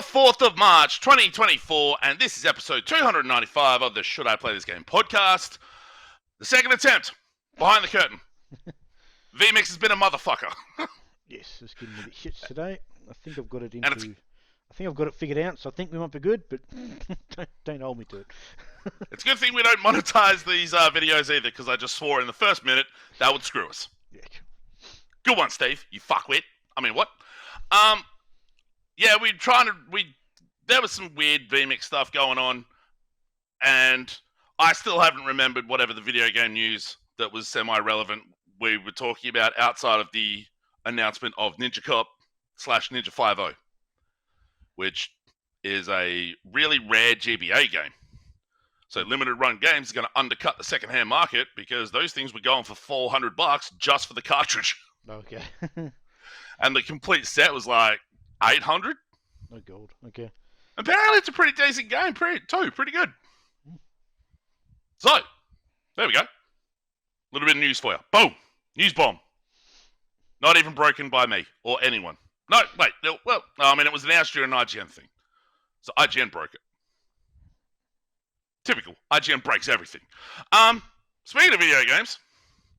4th of March, 2024, and this is episode 295 of the Should I Play This Game podcast. The second attempt, behind the curtain. VMix has been a motherfucker. Yes, just giving me the shits today. I think I've got it into... I think I've got it figured out, so I think we might be good, but don't hold me to it. It's a good thing we don't monetize these videos either, because I just swore in the first minute that would screw us. Yeah. Good one, Steve. You fuckwit. I mean, what? Yeah, there was some weird VMix stuff going on, and I still haven't remembered whatever the video game news that was semi-relevant we were talking about outside of the announcement of Ninja Cop/Ninja 5.0, which is a really rare GBA game. So limited run games are going to undercut the secondhand market because those things were going for $400 just for the cartridge. Okay. And the complete set was like $800. Oh god. Okay. Apparently it's a pretty decent game, pretty good. So, there we go. A little bit of news for you. Boom! News bomb. Not even broken by me or anyone. No, wait. Well, I mean, it was announced during an IGN thing. So IGN broke it. Typical. IGN breaks everything. Speaking of video games,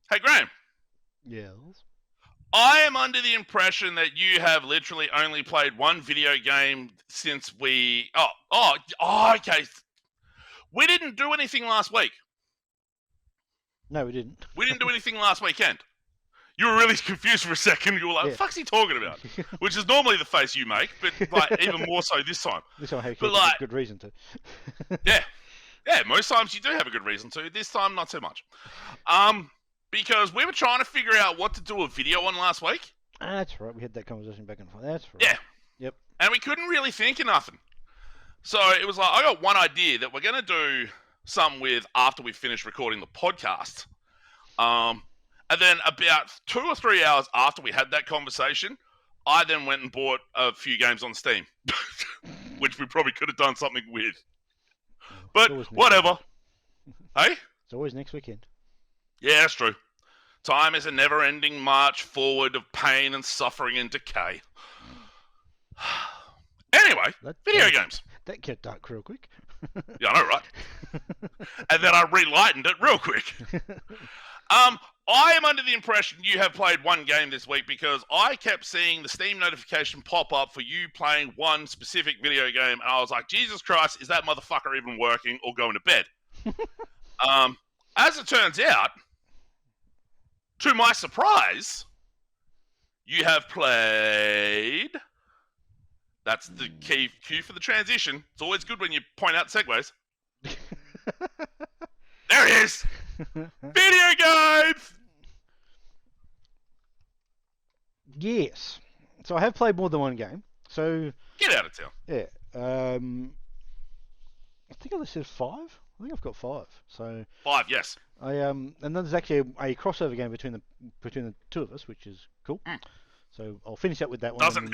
hey Graham. Yes. I am under the impression that you have literally only played one video game since we... okay. We didn't do anything last week. No, we didn't. We didn't do anything last weekend. You were really confused for a second. You were like, what the fuck's he talking about? Which is normally the face you make, but like even more so this time. This time I have a good reason to. Yeah, most times you do have a good reason to. This time, not so much. Because we were trying to figure out what to do a video on last week. That's right. We had that conversation back and forth. That's right. Yeah. Yep. And we couldn't really think of nothing. So it was like, I got one idea that we're going to do something with after we finish recording the podcast. And then about 2 or 3 hours after we had that conversation, I then went and bought a few games on Steam. Which we probably could have done something with. But whatever. Hey? It's always next weekend. Yeah, that's true. Time is a never-ending march forward of pain and suffering and decay. Anyway, video games. That get dark real quick. Yeah, I know, right? And then I relightened it real quick. I am under the impression you have played one game this week because I kept seeing the Steam notification pop up for you playing one specific video game, and I was like, Jesus Christ, is that motherfucker even working or going to bed? As it turns out, to my surprise, you have played... That's the key cue for the transition. It's always good when you point out segues. There it is! Video games! Yes. So I have played more than one game. So... Get out of town. Yeah. I think I listed 5. I think I've got 5. So 5, yes. And then there's actually a crossover game between the two of us, which is cool. So I'll finish up with that one.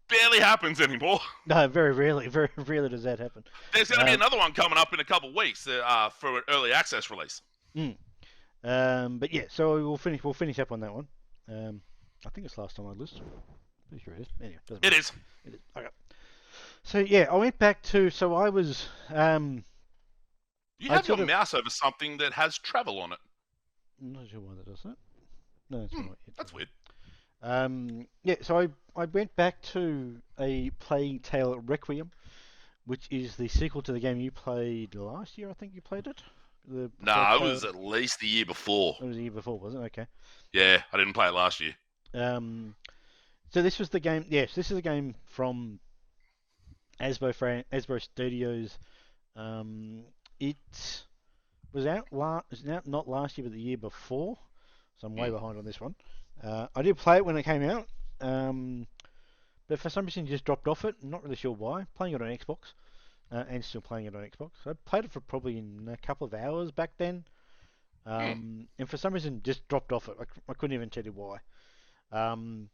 Barely happens anymore. No, very rarely does that happen. There's going to be another one coming up in a couple of weeks for an early access release. But yeah, so we'll finish up on that one. I think it's last time I listed. Pretty sure it is. Anyway, doesn't matter. It is. Okay. So yeah, I went back to. So I was. You have your mouse over something that has travel on it. I'm not sure why that does that. No, that's not it. That's weird. Yeah, so I went back to a Plague Tale Requiem, which is the sequel to the game you played last year. I think you played it. No, it was at least the year before. It was the year before, wasn't it? Okay. Yeah, I didn't play it last year. So this was the game. Yes, this is a game from Hasbro Studios. It was out not last year, but the year before. So I'm way behind on this one. I did play it when it came out, but for some reason just dropped off it. I'm not really sure why. Playing it on Xbox, and still playing it on Xbox. So I played it for probably a couple of hours back then, and for some reason just dropped off it. I couldn't even tell you why. And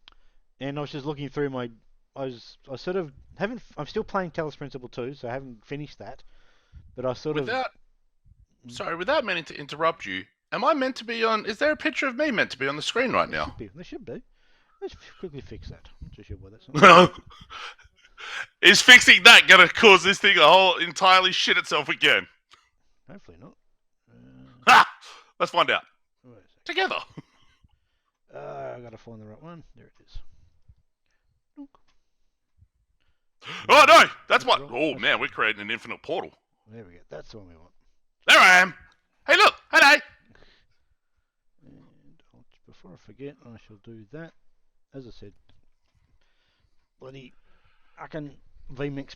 I was just looking through my... I sort of haven't... I'm still playing Talos Principle 2, so I haven't finished that. But I sort of... Sorry, without meaning to interrupt you, am I meant to be on... Is there a picture of me meant to be on the screen right now? There should be. Let's quickly fix that. I'm not too sure why that's not. Is fixing that going to cause this thing a whole entirely shit itself again? Hopefully not. Ha! Let's find out Wait a sec. together. I gotta find the right one. There it is. Oh no, that's what. wrong. Oh man, we're creating an infinite portal. There we go. That's the one we want. There I am. Hey, look. Hello. And before I forget, I shall do that. As I said, bloody, I can vmix.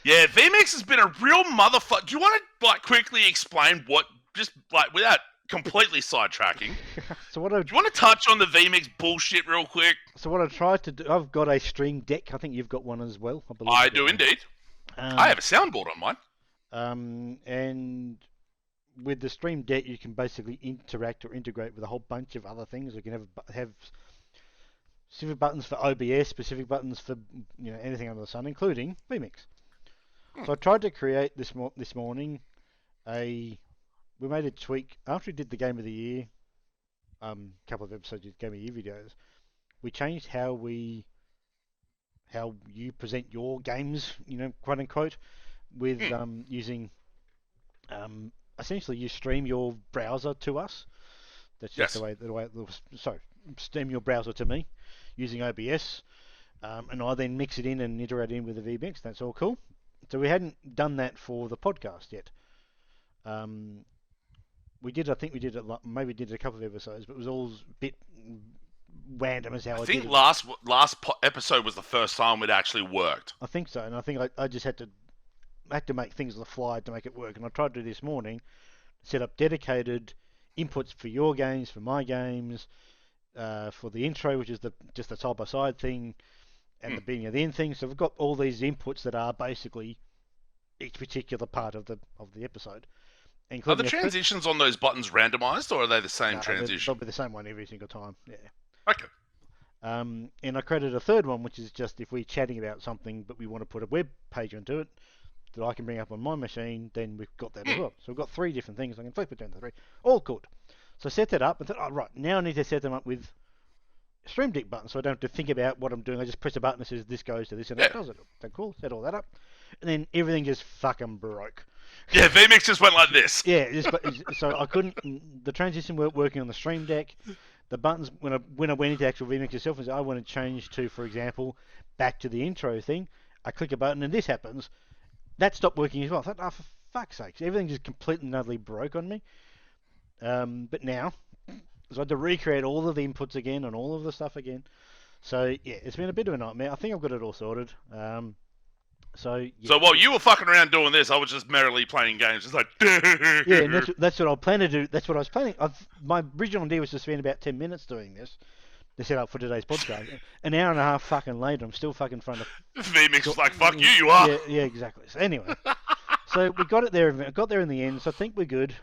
Yeah, VMix has been a real motherfucker. Do you want to quickly explain what, just without completely sidetracking? So Do you want to touch on the VMix bullshit real quick? So what I tried to do, I've got a Stream Deck. I think you've got one as well. I believe. I do indeed. I have a soundboard on mine. And with the Stream Deck, you can basically interact or integrate with a whole bunch of other things. You can have specific buttons for OBS, specific buttons for anything under the sun, including vmix. So I tried to create this morning we made a tweak after we did the Game of the Year, couple of episodes of Game of the Year videos. We changed how you present your games, quote unquote, with using essentially you stream your browser to us. That's just the way it was. Sorry, stream your browser to me using OBS, and I then mix it in and iterate in with the vmix. That's all cool. So we hadn't done that for the podcast yet. We did. I think we did it. Maybe we did it a couple of episodes, but it was all a bit random as how I did it. I think last episode was the first time it actually worked. I think so, and I think I just had to make things on the fly to make it work. And I tried to do this morning, set up dedicated inputs for your games, for my games, for the intro, which is just the side by side thing, and the beginning of the end thing. So we've got all these inputs that are basically each particular part of the episode. Are the transitions on those buttons randomized, or are they the same transition? They'll be the same one every single time. Yeah. Okay. And I created a third one, which is just if we're chatting about something, but we want to put a web page onto it that I can bring up on my machine, then we've got that as well. So we've got three different things. I can flip between the three. All good. So I set that up and thought, right, now I need to set them up with Stream Deck buttons, so I don't have to think about what I'm doing. I just press a button that says this goes to this, and it does it. So cool. Set all that up, and then everything just fucking broke. Yeah, vmix just went like this. Yeah, so I couldn't. The transition weren't working on the Stream Deck. The buttons when I went into actual vmix itself, I want to change to, for example, back to the intro thing. I click a button and this happens. That stopped working as well. I thought, oh, for fuck's sake, everything just completely and utterly broke on me. But now, so I had to recreate all of the inputs again and all of the stuff again. So yeah, it's been a bit of a nightmare. I think I've got it all sorted. So while you were fucking around doing this, I was just merrily playing games. It's like, yeah, and that's what I plan to do. That's what I was planning. My original idea was to spend about 10 minutes doing this to set up for today's podcast. An hour and a half fucking later, I'm still fucking trying to. vmix was like, fuck you, you are. Yeah, exactly. So anyway, so we got it there. I got there in the end. So I think we're good.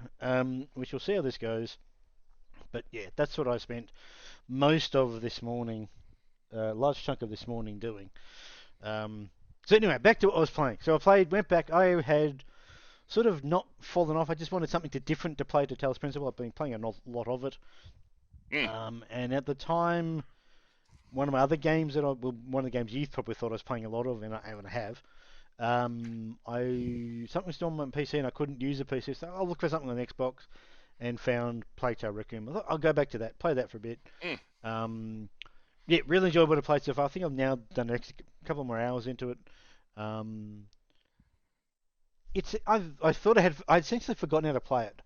We shall see how this goes. But yeah, that's what I spent most of this morning, large chunk of this morning doing. So anyway, back to what I was playing. So I went back. I had sort of not fallen off. I just wanted something different to play to Talos Principle. I've been playing a lot of it. And at the time, one of my other games one of the games you probably thought I was playing a lot of, and I have. Something was still on my PC and I couldn't use the PC, so I'll look for something on the Xbox, and found Plague Tale Requiem. I thought I'll go back to that, play that for a bit. Yeah, really enjoyed what I played so far. I think I've now done a couple more hours into it. I thought I'd essentially forgotten how to play it.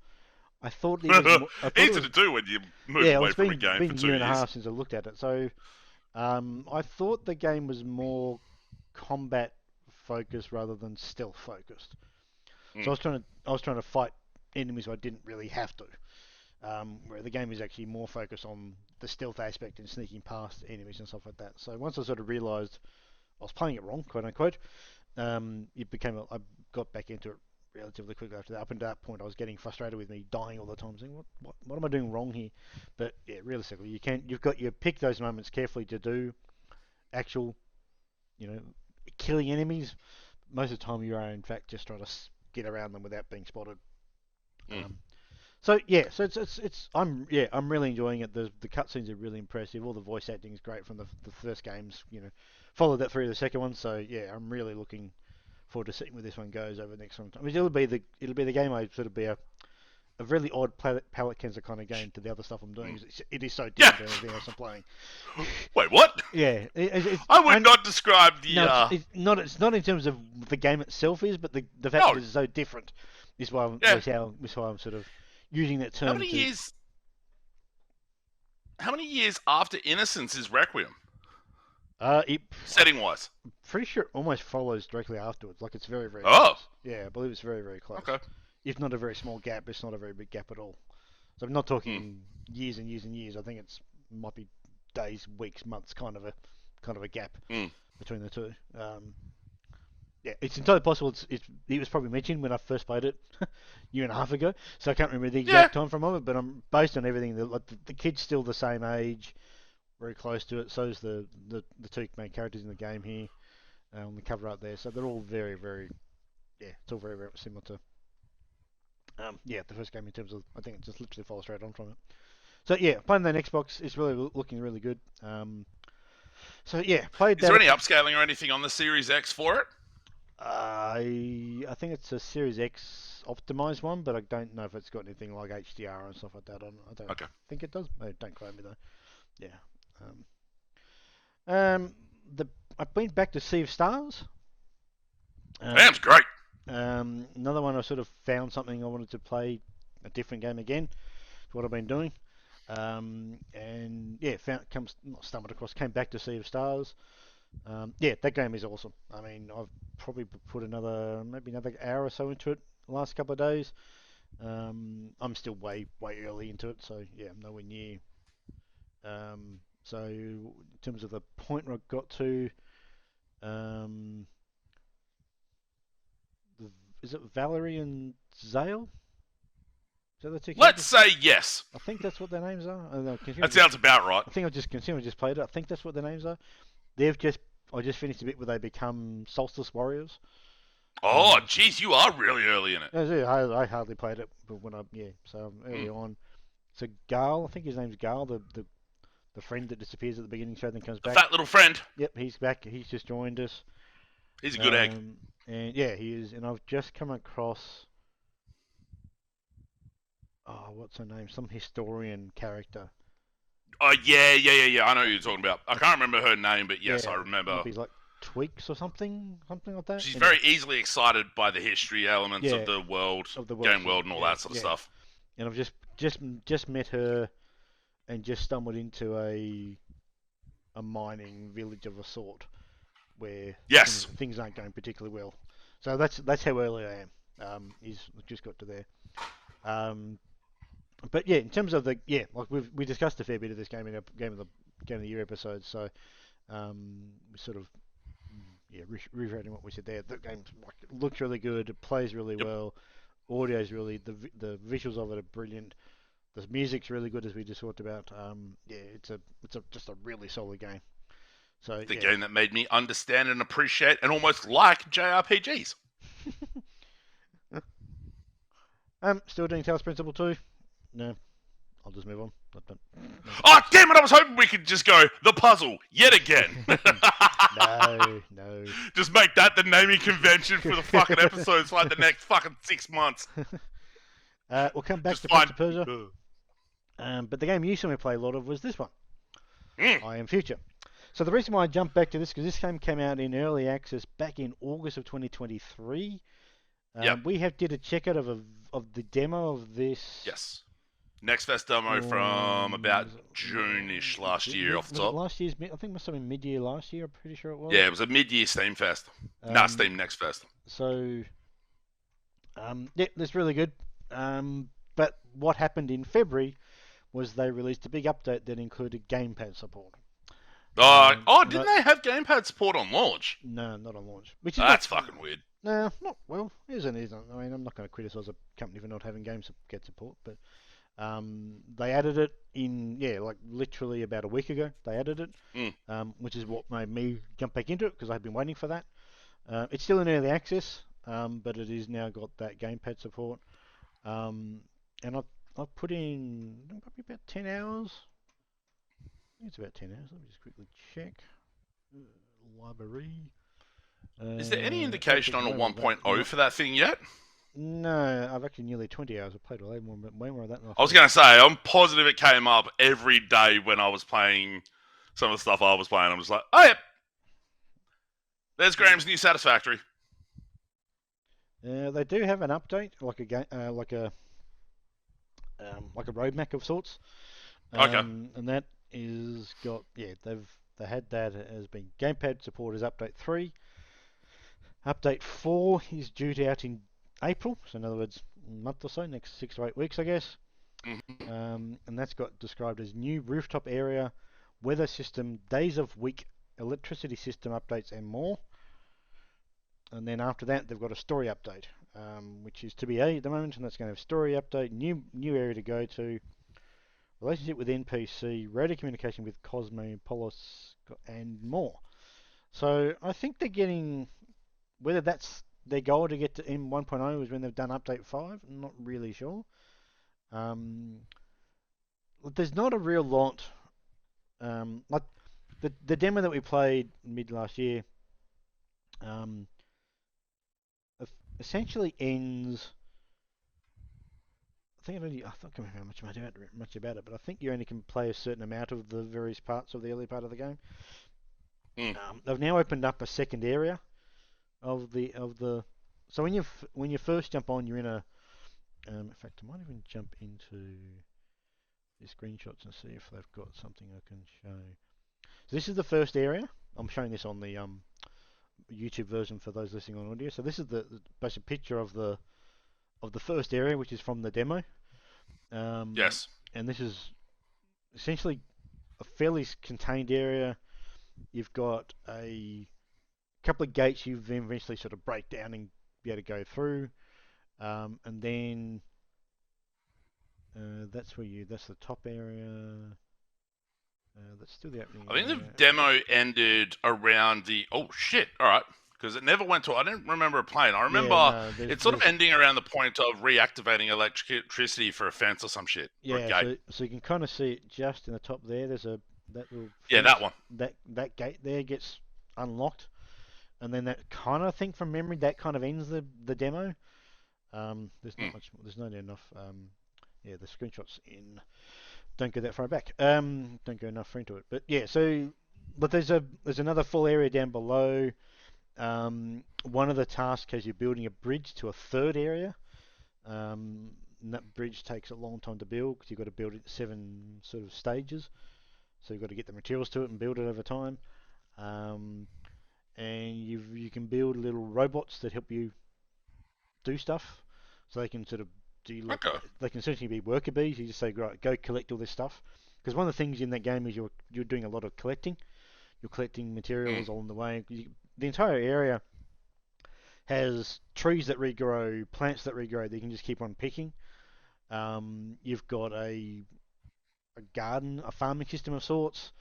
I thought it was easy to do when you move away from a game for 2 years. It's been a year and a half since I looked at it. So I thought the game was more combat focused rather than stealth focused. So I was trying to fight enemies I didn't really have to. Where the game is actually more focused on the stealth aspect and sneaking past enemies and stuff like that. So once I sort of realised I was playing it wrong, quote unquote, I got back into it relatively quickly after that. Up until that point, I was getting frustrated with me dying all the time, saying, "What am I doing wrong here?" But yeah, realistically, you pick those moments carefully to do actual, killing enemies. Most of the time, you are in fact just trying to get around them without being spotted. So yeah, so I'm really enjoying it. The cutscenes are really impressive. All the voice acting is great from the first games. Followed that through the second one. So yeah, I'm really looking forward to seeing where this one goes over the next one. I mean, it'll be the game I sort of be a really odd palette cleanser kind of game to the other stuff I'm doing. It is so Yeah. different than everything else I'm playing. Wait, what? Yeah, I would not describe the. no, it's not in terms of the game itself but the fact No. that it's so different is why Yeah. is why I'm sort of using that term. How many years? How many years after Innocence is Requiem? It Setting wise. pretty sure it almost follows directly afterwards. Like it's very, very Oh. close. Yeah, I believe it's very, very close. Okay. If not a very small gap, it's not a very big gap at all. So I'm not talking years and years and years. I think might be days, weeks, months, kind of a gap between the two. Yeah, it's entirely possible. It was probably mentioned when I first played it a year and a half ago. So I can't remember the exact time frame of it, but I'm based on everything. The kid's still the same age, very close to it. So's the two main characters in the game here on the cover art there. So they're all very, very, it's all very, very similar to the first game in terms of, I think it just literally follows straight on from it. So yeah, playing that Xbox is really looking really good. So yeah, played that. Is there any upscaling or anything on the Series X for it? I think it's a Series X optimized one, but I don't know if it's got anything like HDR and stuff like that on it. I don't think it does. Don't quote me though. Yeah. I've been back to Sea of Stars. Damn, great. Another one I sort of found something I wanted to play, a different game again. It's what I've been doing. And yeah, stumbled across, came back to Sea of Stars. Yeah, that game is awesome. I mean, I've probably put maybe another hour or so into it the last couple of days. I'm still way early into it, so yeah, I'm nowhere near. So in terms of the point I got to, is it Valerie and Zale? Is that the two Let's characters? say yes. I think that's what their names are. That sounds about right. I think I just played it. I think that's what their names are. I just finished a bit where they become Solstice Warriors. Oh, jeez, you are really early in it. I hardly played it, but so I'm early on. So Garl, I think his name's Garl, the friend that disappears at the beginning show, then comes back. Fat little friend. Yep, he's back. He's just joined us. He's a good egg. And yeah, he is. And I've just come across, what's her name? Some historian character. Oh, yeah. I know who you're talking about. I can't remember her name, but yes, I remember. He's like Tweaks or something like that. She's very easily excited by the history elements of the world, game world, and all that sort of stuff. And I've just met her, and just stumbled into a mining village of a sort, where things aren't going particularly well. So that's how early I am. Just got to there. But yeah, in terms of like we discussed a fair bit of this game in our game of the year episode. So we sort of reiterating what we said there. The game looks really good. It plays really well. Audio's really the visuals of it are brilliant. The music's really good, as we just talked about. It's just a really solid game. So the game that made me understand and appreciate and almost like JRPGs. Still doing Talos Principle 2? No. I'll just move on. No. Oh, damn it! I was hoping we could just go the puzzle yet again. No. Just make that the naming convention for the fucking episodes for like the next fucking 6 months. We'll come back to Prince of Persia. But the game you saw me play a lot of was this one. I Am Future. So the reason why I jumped back to this, because this game came out in early access back in August of 2023. We did a checkout of the demo of this. Yes. Next Fest demo from about June-ish last year off the top. Last year's, I think it must have been mid-year last year, I'm pretty sure it was. Yeah, it was a mid-year Steam Fest. Steam Next Fest. So, that's really good. But what happened in February was they released a big update that included gamepad support. Didn't they have gamepad support on launch? No, not on launch. That's fucking weird. No, not well. Isn't. I mean, I'm not going to criticise a company for not having gamepad support, but they added it in like literally about a week ago. They added it, which is what made me jump back into it because I've been waiting for that. It's still in early access, but it is now got that gamepad support, and I've put in probably about 10 hours. I think it's about 10 hours. Let me just quickly check. Library. Is there any Don't indication take on a away more of that. 1.0 for that thing yet? No, I've actually nearly 20 hours. I've played way more of that than I I was thought. going to say, I'm positive it came up every day when I was playing some of the stuff I was playing. I was like, oh, yep, there's Graham's new Satisfactory. They do have an update, like a game, like a roadmap of sorts, Okay. and that is got they had that as being gamepad support is update 3. Update 4 is due out in April, so in other words, a month or so, next 6 or 8 weeks, I guess. Mm-hmm. And that's got described as new rooftop area, weather system, days of week, electricity system updates, and more. And then after that, they've got a story update, which is to be at the moment, and that's going to have story update, new area to go to, relationship with NPC, radio communication with Cosmopolis, and more. So I think they're getting, whether that's their goal to get to M 1.0 is when they've done update 5, I'm not really sure. There's not a real lot, like the demo that we played mid last year, um, essentially ends. I can't remember much about it, but I think you only can play a certain amount of the various parts of the early part of the game. Mm. They've now opened up a second area of the. So when you first jump on, you're in a. In fact, I might even jump into the screenshots and see if they've got something I can show. So this is the first area. I'm showing this on the YouTube version for those listening on audio. So this is the basic picture of the first area, which is from the demo. Yes. And this is essentially a fairly contained area. You've got a couple of gates you then eventually sort of break down and be able to go through. And then that's the top area. That's still the opening I think area. the demo ended around the. Oh, shit. All right. Because it never went to. I didn't remember it playing. I remember it sort of ending around the point of reactivating electricity for a fence or some shit. Or a gate. So you can kind of see it just in the top there. There's that little fence, yeah, that one. That gate there gets unlocked, and then that kind of thing from memory that kind of ends the demo. There's not much. There's not enough. The screenshots don't go that far back. Don't go enough into it. But yeah, but there's another full area down below. One of the tasks has you building a bridge to a third area. And that bridge takes a long time to build because you've got to build it 7 sort of stages. So you've got to get the materials to it and build it over time. And you can build little robots that help you do stuff. So they can sort of they can essentially be worker bees. You just say, right, go collect all this stuff. Because one of the things in that game is you're doing a lot of collecting. You're collecting materials along the way. The entire area has trees that regrow, plants that regrow that you can just keep on picking. You've got a garden, a farming system of sorts,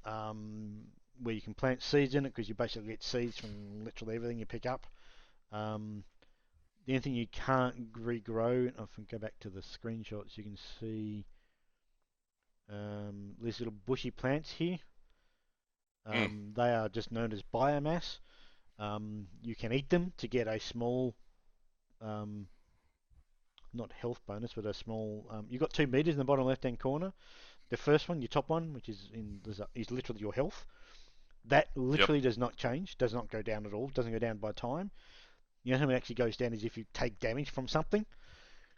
where you can plant seeds in it because you basically get seeds from literally everything you pick up. The only thing you can't regrow, if I go back to the screenshots, you can see these little bushy plants here. They are just known as biomass. You can eat them to get a small, not health bonus, but a small. You've got 2 meters in the bottom left-hand corner. The first one, your top one, which is is literally your health. That literally does not change, does not go down at all, doesn't go down by time. The only time it actually goes down is if you take damage from something.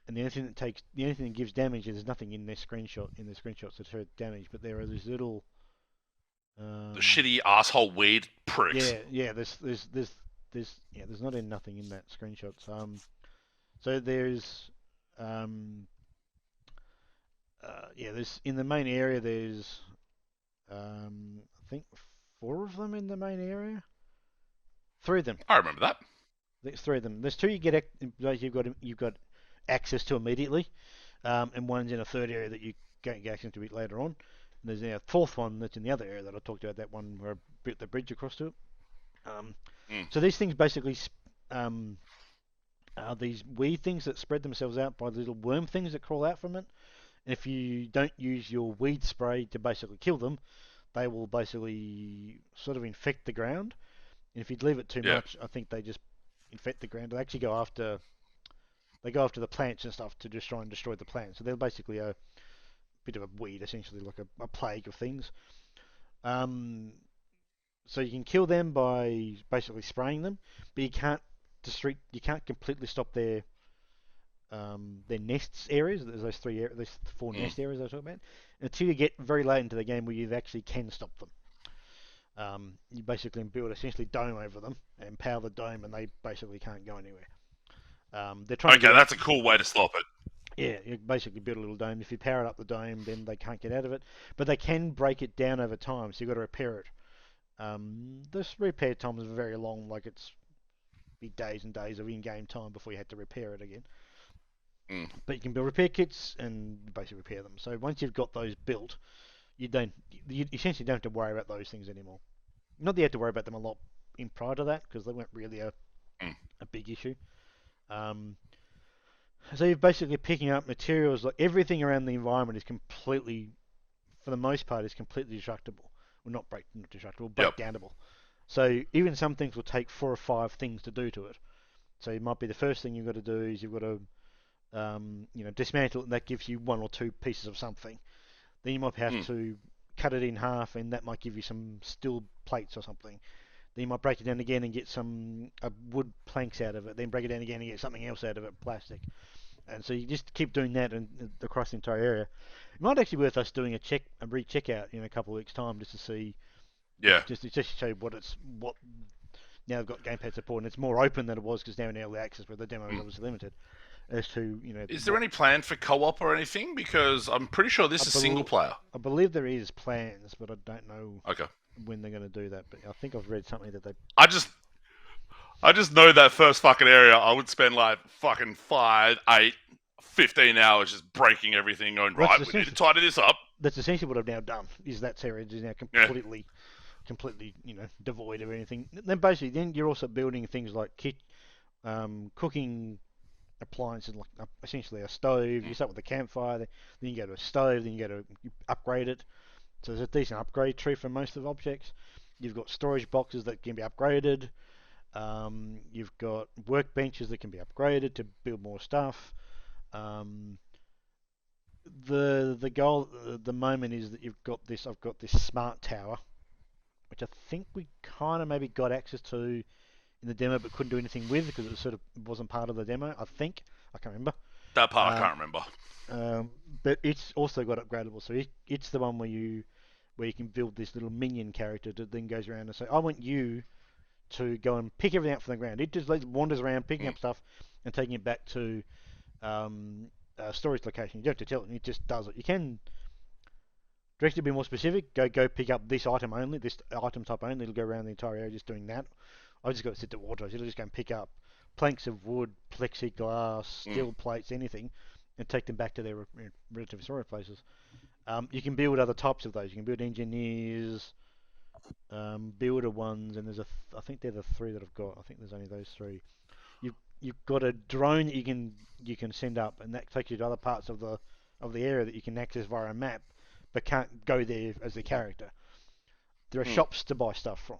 And the only thing that gives damage is there's nothing in this screenshot that shows damage, but there are these little the shitty asshole weed pricks. There's nothing in that screenshot. So there's there's in the main area there's I think 4 of them in the main area. 3 of them. I remember that. There's 3 of them. There's 2 you've got access to immediately, and one's in a third area that you get access to a bit later on. And there's a 4th one that's in the other area that I talked about. That one where I built the bridge across to it. So these things basically are these weed things that spread themselves out by the little worm things that crawl out from it. And if you don't use your weed spray to basically kill them, they will basically sort of infect the ground. And if you leave it too Yeah. much, I think they just infect the ground. They actually go after the plants and stuff to just try and destroy the plants. So they're basically a bit of a weed, essentially like a plague of things. Um, so you can kill them by basically spraying them, but you can't completely stop their nests areas. There's those four Mm. nest areas I was talking about until you get very late into the game where you actually can stop them. You basically build essentially dome over them and power the dome, and they basically can't go anywhere. They're trying to Okay, get out. that's a cool way to stop it. Yeah, you basically build a little dome. If you power up the dome, then they can't get out of it. But they can break it down over time, so you've got to repair it. This repair time is very long, like it's be days and days of in-game time before you had to repair it again. Mm. But you can build repair kits and basically repair them. So once you've got those built, you essentially don't have to worry about those things anymore. Not that you had to worry about them a lot in prior to that because they weren't really Mm. a big issue. Um, so you're basically picking up materials like everything around the environment is completely, for the most part, is completely destructible. Well, not destructible, Yep. breakdownable. So even some things will take 4 or 5 things to do to it. So it might be the first thing you've got to do is you've got to dismantle it, and that gives you 1 or 2 pieces of something. Then you might have Mm. to cut it in half, and that might give you some steel plates or something. Then you might break it down again and get some wood planks out of it. Then break it down again and get something else out of it, plastic. And so you just keep doing that across the entire area. It might actually be worth us doing a recheck out in a couple of weeks' time just to see, Yeah. just to show you what now they've got gamepad support and it's more open than it was because now in early access where the demo is Mm. obviously limited as to Is there what any plan for co-op or anything? Because I'm pretty sure I, this is single bel player. I believe there is plans, but I don't know Okay. when they're going to do that. But I think I've read something that they. I just I just know that first fucking area I would spend like fucking 5, 8, 15 hours just breaking everything going, Well, right, we need to tidy this up. that's essentially what I've now done. Is that area is now Yeah. completely devoid of anything. Then you're also building things like cooking appliances, like essentially a stove. You Mm. start with a campfire, then you go to a stove, then you upgrade it. So there's a decent upgrade tree for most of the objects. You've got storage boxes that can be upgraded. You've got workbenches that can be upgraded to build more stuff. Um, the goal at the moment is that I've got this smart tower, which I think we kind of maybe got access to in the demo, but couldn't do anything with because wasn't part of the demo. I can't remember. That part I Um, can't remember. but it's also got upgradable, so it's the one where you can build this little minion character that then goes around and say, I want you to go and pick everything up from the ground. It just wanders around picking Mm. up stuff and taking it back to a storage location. You don't have to tell it; it just does it. You can direct it to be more specific. Go pick up this item only, this item type only. It'll go around the entire area just doing that. I've just got to sit to water. It'll just go and pick up planks of wood, plexiglass, Mm. steel plates, anything, and take them back to their relative storage places. You can build other types of those. You can build engineers, builder ones, and I think they're the 3 that I've got. I think there's only those 3. You've got a drone that you can send up, and that takes you to other parts of the area that you can access via a map, but can't go there as a character. There are Mm. shops to buy stuff from.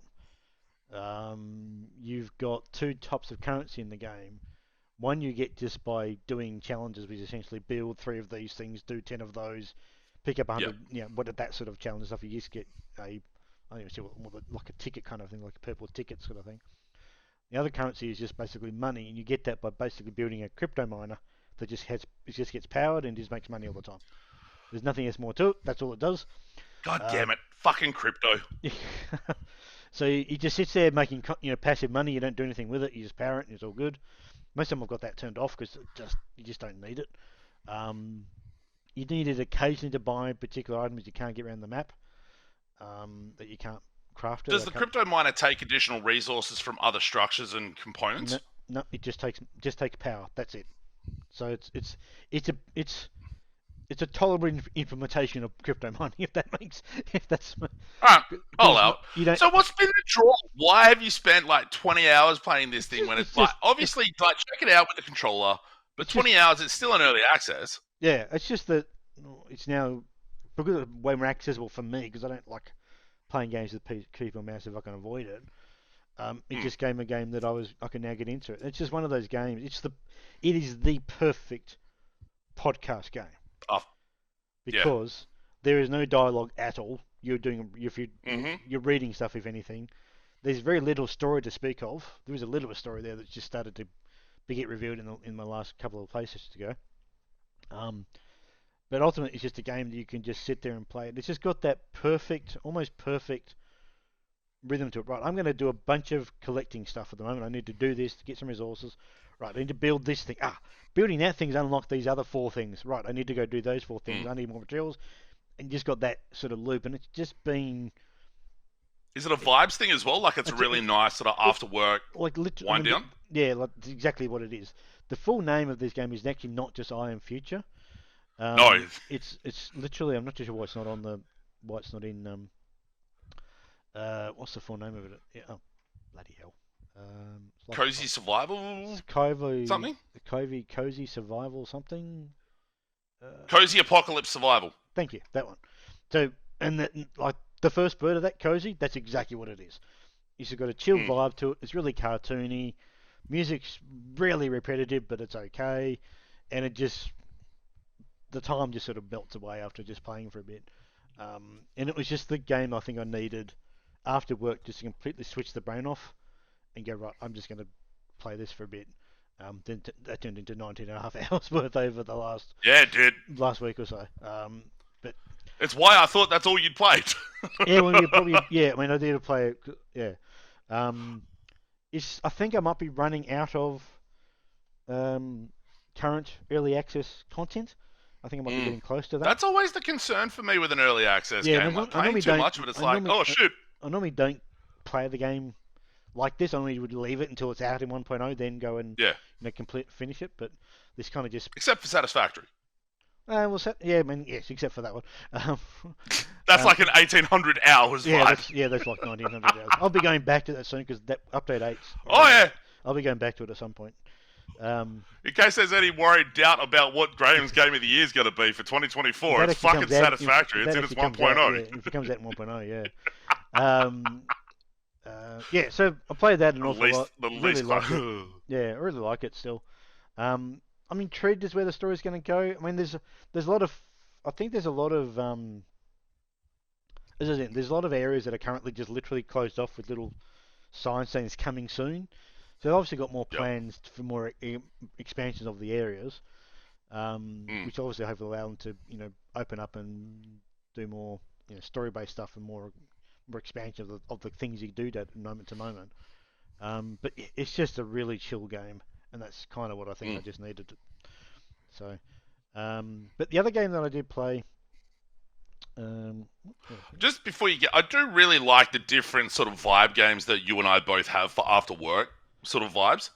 You've got 2 types of currency in the game. One you get just by doing challenges, which essentially build 3 of these things, do 10 of those, pick up Yeah. 100. What did that sort of challenge stuff? You just get I don't even see like a ticket kind of thing, like a purple ticket sort of thing. The other currency is just basically money, and you get that by basically building a crypto miner that it just gets powered and just makes money all the time. There's nothing else more to it. That's all it does. God Uh, damn it. Fucking crypto. so he just sits there making passive money. You don't do anything with it. You just power it, and it's all good. Most of them have got that turned off because you just don't need it. You need it occasionally to buy particular items you can't get around the map that you can't craft it. Does the crypto miner take additional resources from other structures and No, components? no, it just takes power. That's it. So it's it's a tolerable implementation of crypto mining. If that's Alright, I'll because allow it. you don't. So what's been the draw? Why have you spent like 20 hours playing this thing when It's it's like just obviously like check it out with the controller, but it's just 20 hours it's still in early access. yeah. It's just that it's now because of the way more accessible for me because I don't like playing games with keyboard mouse if I can avoid it. It just gave me a game that I can now get into it. It's just one of those games. It is the perfect podcast game Oh, yeah. because there is no dialogue at all. Mm-hmm. You're reading stuff if anything. There's very little story to speak of. There was a little story there that's just started to get revealed in my last couple of play sessions ago. But ultimately, it's just a game that you can just sit there and play. It's just got that perfect, almost perfect rhythm to it. Right, I'm going to do a bunch of collecting stuff at the moment. I need to do this to get some resources. Right, I need to build this thing. Building that thing's unlocked these other 4 things. Right, I need to go do those 4 things. I need more materials. And just got that sort of loop. And it's just been... Is it a vibes thing as well? Like it's a really nice sort of after work like wind down? Yeah, like it's exactly what it is. The full name of this game is actually not just I Am Future. No. It's literally, I'm not too sure why it's not in what's the full name of it? Yeah, oh, bloody hell. It's like Cozy survival? Something? Cozy Survival something. Cozy apocalypse survival. Thank you, that one. So, and that, like the first bird of that cozy, that's exactly what it is. It's got a chill vibe to it. It's really cartoony. Music's really repetitive, but it's okay. And the time just sort of melts away after just playing for a bit. And it was just the game I think I needed after work just to completely switch the brain off and go, right, I'm just going to play this for a bit. Then that turned into 19 and a half hours worth over the last week or so. But it's why I thought that's all you'd played. yeah, well, I mean, I did play it. Yeah. I think I might be running out of current early access content. I think I might be getting close to that. That's always the concern for me with an early access game. Like playing too much of it, it's like, oh shit. I normally don't play the game like this. I normally would leave it until it's out in 1.0, then go and finish it. But this kind of just except for Satisfactory. I mean, yes, except for that one. That's like an 1800 hours. Yeah, that's like 1900 hours. I'll be going back to that soon because that update 8. Oh yeah. I'll be going back to it at some point. In case there's any worried doubt about what Graham's Game of the Year is going to be for 2024, it's fucking Satisfactory. It's in its 1.0. If it comes out in 1.0, yeah. So I played that an awful lot. Really like it. Yeah, I really like it still. I'm intrigued as where the story's going to go. I mean, there's a lot of, I think there's a lot of, there's a lot of areas that are currently just literally closed off with little signs saying it's coming soon. So they've obviously got more plans for more expansions of the areas, which obviously hopefully allow them to, open up and do more, story-based stuff and more expansion of the things you do at moment to moment. But it's just a really chill game, and that's kind of what I think I just needed. So, but the other game that I did play. Just before you get, I do really like the different sort of vibe games that you and I both have for after work sort of vibes.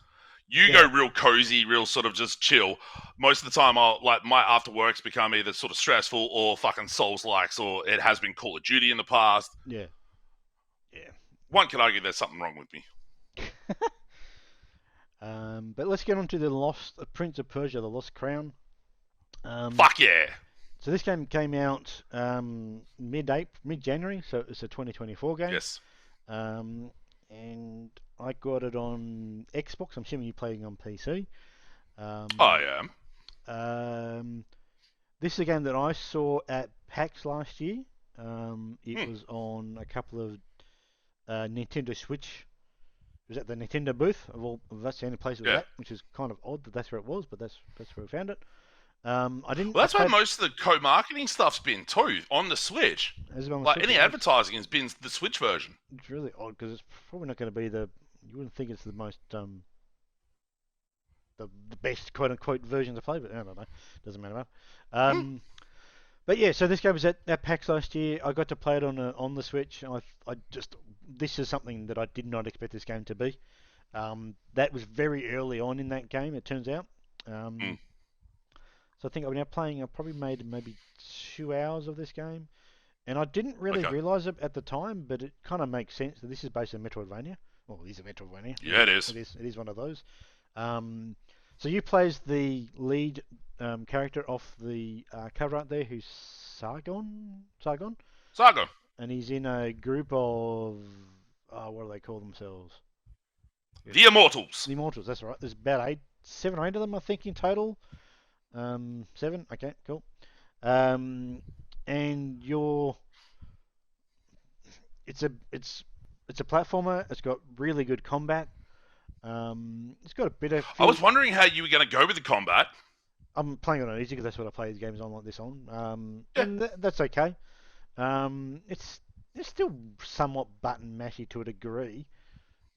You go real cozy, real sort of just chill. Most of the time, my after work's become either sort of stressful or fucking Souls-likes, or it has been Call of Duty in the past. Yeah. One could argue there's something wrong with me. But let's get on to the Prince of Persia, the Lost Crown. Fuck yeah! So this game came out mid-January, so it's a 2024 game. Yes. And I got it on Xbox. I'm assuming you're playing on PC. I am. This is a game that I saw at PAX last year. It was on a couple of Nintendo Switch. It was at the Nintendo booth that's the only place it was at, which is kind of odd that that's where it was, but that's where we found it. That's where most of the co-marketing stuff's been too, on the Switch. Any advertising has been the Switch version. It's really odd because it's probably not going to be you wouldn't think it's the most the best quote unquote version to play, but I don't know. Doesn't matter. But yeah, so this game was at PAX last year. I got to play it on the Switch. This is something that I did not expect this game to be. That was very early on in that game, it turns out. So I think I'm now playing. I probably made maybe 2 hours of this game, and I didn't really Okay. realise it at the time, but it kind of makes sense that this is based on Metroidvania. Well, it is a Metroidvania. Yeah, it is. It is. It is one of those. Um, so you play as the lead character off the cover art there, who's Sargon, Saga. and he's in a group of what do they call themselves? The Immortals. The Immortals. That's right. There's about 7 or 8 of them, I think, in total. 7. Okay, cool. And it's a platformer. It's got really good combat. It's got a bit of. I was wondering how you were going to go with the combat. I'm playing on easy because that's what I play these games on like this on. Yeah. And that's okay. It's still somewhat button mashy to a degree.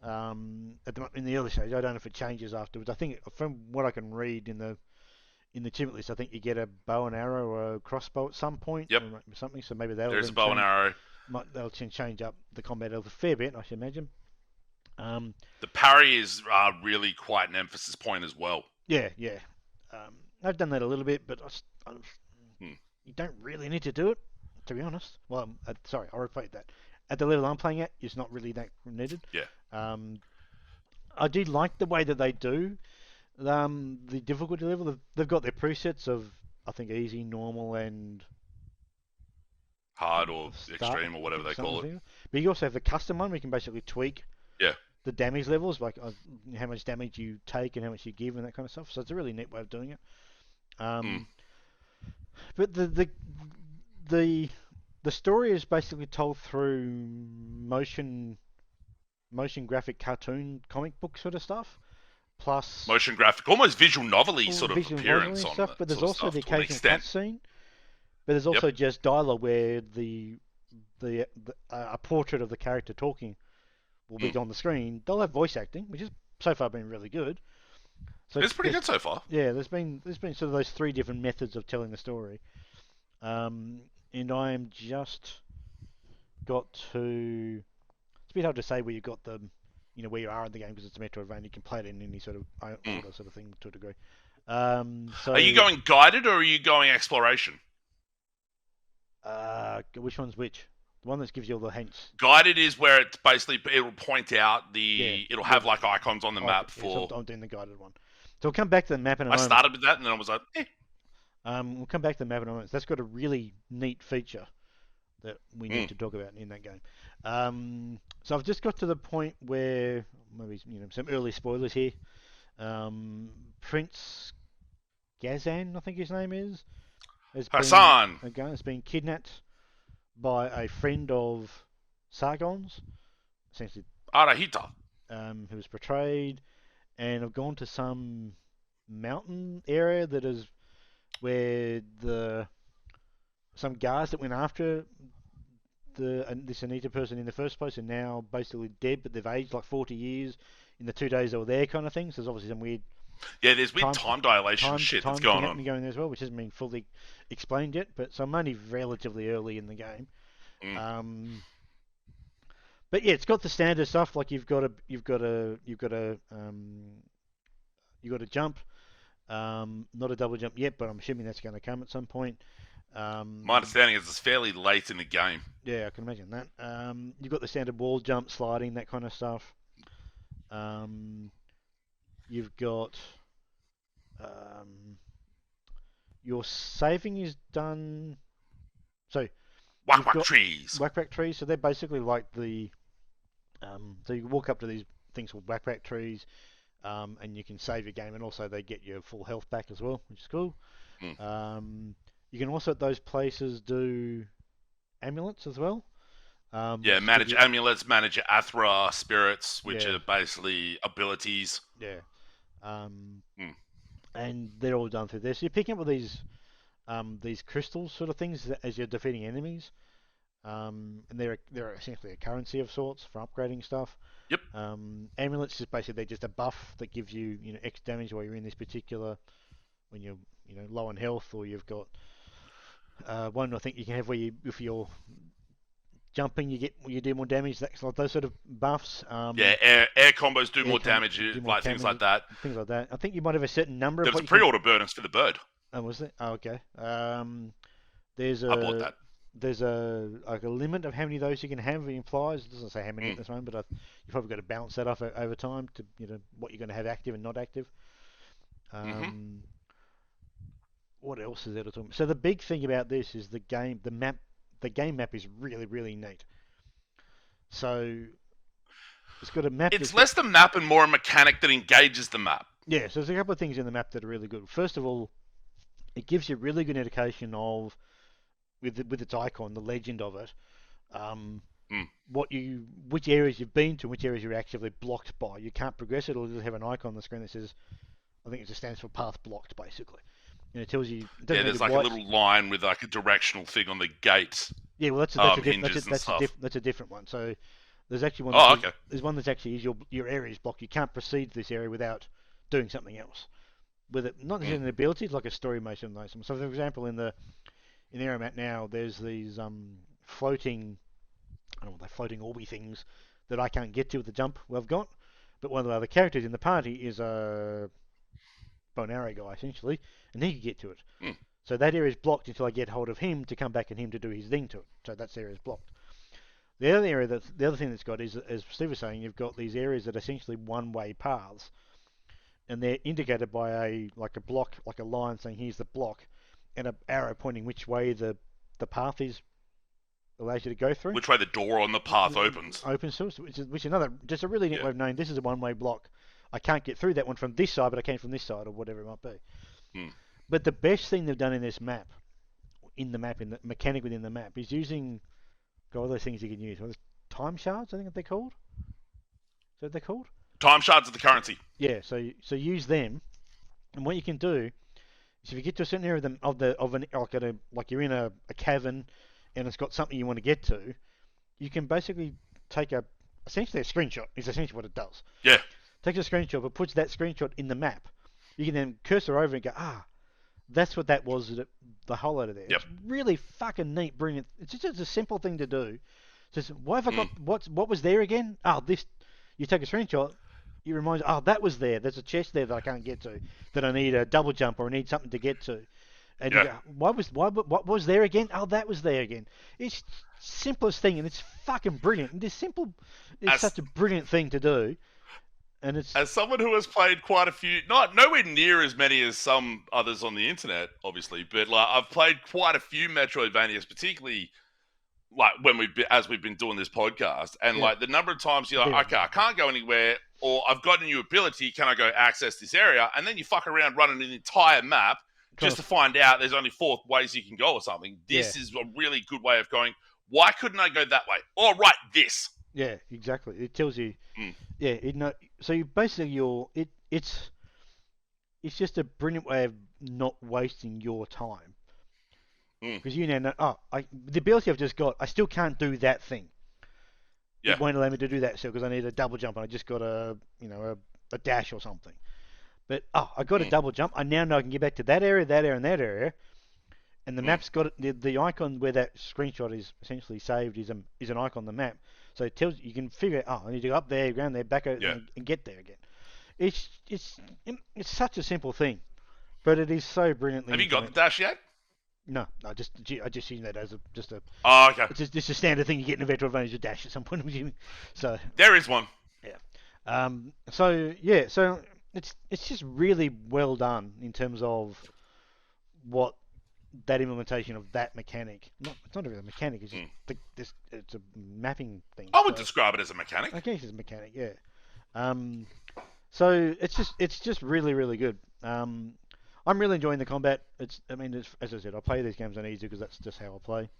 In the early stage, I don't know if it changes afterwards. I think from what I can read in the achievement list, I think you get a bow and arrow or a crossbow at some point. Yep. Or something. So maybe that'll There's then a bow and arrow. they'll change up the combat a fair bit, I should imagine. The parry is really quite an emphasis point as well. Yeah. I've done that a little bit, but you don't really need to do it, to be honest. Well, sorry, I'll repeat that. At the level I'm playing at, it's not really that needed. Yeah. I do like the way that they do the difficulty level. They've got their presets of, I think, easy, normal, and hard or extreme or whatever they call it. But you also have the custom one where you can basically tweak the damage levels, like how much damage you take and how much you give and that kind of stuff. So it's a really neat way of doing it. But the story is basically told through motion graphic cartoon comic book sort of stuff, plus motion graphic, almost visual novel-y sort of appearance on stuff. that. But there's sort of also the stuff to an occasional extent. cutscene. But there's also just dialogue where a portrait of the character talking will be on the screen. They'll have voice acting, which has so far been really good. So It's pretty good so far. Yeah, there's been sort of those 3 different methods of telling the story. And I am just got to. It's a bit hard to say where you got the, where you are in the game because it's a Metroidvania. You can play it in any sort of order sort of thing to a degree. So Are you going guided or are you going exploration? Which one's which? The one that gives you all the hints. Guided is where it's basically it'll point out it'll have like icons on the map for. I'm doing the guided one. So we'll come back to the map in a moment. I started with that and then I was like, We'll come back to the map in a moment. That's got a really neat feature that we need to talk about in that game. So I've just got to the point where maybe some early spoilers here. Prince Gazan, I think his name is, has been kidnapped by a friend of Sargon's, essentially Arahita. Who was betrayed, and have gone to some mountain area that is where some guards that went after this Anita person in the first place are now basically dead, but they've aged like 40 years in the 2 days they were there, kind of thing. So there's obviously some weird. Yeah, there's weird time dilation shit that's going on. Going there as well, which hasn't been fully explained yet. But so I'm only relatively early in the game. But yeah, it's got the standard stuff like you've got to jump. Not a double jump yet, but I'm assuming that's going to come at some point. My understanding is it's fairly late in the game. Yeah, I can imagine that. You've got the standard wall jump, sliding, that kind of stuff. You've got your saving is done. So Whack trees. Whack trees. So they're basically like the. So you walk up to these things called whack trees, and you can save your game, and also they get your full health back as well, which is cool. You can also at those places do amulets as well. Manage amulets, manage your Athra spirits, which are basically abilities. Yeah. And they're all done through there. So you're picking up with these crystals sort of things as you're defeating enemies. And they're essentially a currency of sorts for upgrading stuff. Yep. Amulets is basically they're just a buff that gives you X damage while you're in this particular when you're low on health, or you've got one I think you can have where if you're jumping you do more damage. That's like those sort of buffs. Air combos do more damage, things like that. Things like that. I think you might have a certain number. There's a pre-order bonus for the bird. Oh, was it? Oh, okay. There's I bought a that. there's a like a limit of how many of those you can have. It implies it doesn't say how many at Mm. this moment, but you've probably got to balance that off over time to what you're going to have active and not active. Mm-hmm. Um, what else is there to talk about? So the big thing about this is the map. The game map is really really neat. So it's got a map It's that's got less the map and more a mechanic that engages the map. yeah. So there's a couple of things in the map that are really good. First of all, it gives you a really good indication of with its icon, the legend of it, um, Mm. which areas you've been to, which areas you're actively blocked by. You can't progress it. It'll just have an icon on the screen that says, I think it just stands for path blocked, basically. And it tells you, it doesn't Yeah, make there's it like a white. little line with like a directional thing on the gate, Yeah, well, hinges and stuff. that's a different one. So there's actually one that Oh, says okay. there's one that's actually is your area is blocked. You can't proceed to this area without doing something else. With it, not Mm. necessarily an ability, it's like a story motion. So, for example, in the area I'm at now, there's these floating I don't know, they're floating orby things that I can't get to with the jump we've got. But one of the other characters in the party is a bow and arrow guy, essentially, and he can get to it. Mm. So that area is blocked until I get hold of him to come back and him to do his thing to it. So that area is blocked. The other thing that's got is, as Steve was saying, you've got these areas that are essentially one-way paths, and they're indicated by a block, like a line saying here's the block, and an arrow pointing which way the path is allows you to go through. Which way the door on the path opens? Open source, which is another just a really neat Yeah. way of knowing this is a one-way block. I can't get through that one from this side, but I can from this side or whatever it might be. Mm. But the best thing they've done in this map, in the mechanic within the map, is using all those things you can use. Well, time shards, I think they're called. Is that what they're called? Time shards of the currency. Yeah. So use them, and what you can do is if you get to a certain area of an like you're in a cavern, and it's got something you want to get to, you can basically take essentially a screenshot is essentially what it does. Yeah. Takes a screenshot but puts that screenshot in the map. You can then cursor over and go, that's what that was, the whole out of there. Yep. It's really fucking neat, brilliant. It's just a simple thing to do. Just, why have I got, what was there again? This, you take a screenshot, you remind, that was there. There's a chest there that I can't get to, that I need a double jump or I need something to get to. And you go, what was there again? That was there again. It's simplest thing, and it's fucking brilliant. And it's such a brilliant thing to do. And it's As someone who has played quite a few, not nowhere near as many as some others on the internet, obviously, but like I've played quite a few Metroidvanias, particularly like when as we've been doing this podcast, and like the number of times you're like, okay, I can't go anywhere, or I've got a new ability, can I go access this area? And then you fuck around running an entire map just to find out there's only 4 ways you can go or something. This is a really good way of going, why couldn't I go that way? Or right, this. Yeah, exactly. It tells you. Mm. Yeah, so you basically it's just a brilliant way of not wasting your time. Because you now know, the ability I've just got, I still can't do that thing. Yeah. It won't allow me to do that still because I need a double jump and I just got a dash or something. But I got a double jump. I now know I can get back to that area, and that area. And the map's got the icon where that screenshot is essentially saved is an icon on the map. So it tells you can figure out, I need to go up there, around there, back out, and get there again. It's such a simple thing, but it is so brilliantly. Have you got the dash yet? No, I just use that as a. Oh, okay. It's just a standard thing you get in a Metroidvania, a dash at some point. So there is one. Yeah. So it's just really well done in terms of what that implementation of that mechanic. It's not really a mechanic. It's just it's a mapping thing. I would describe it as a mechanic. I guess it's a mechanic. Yeah. So it's just really really good. I'm really enjoying the combat. As I said, I play these games on easy because that's just how I play.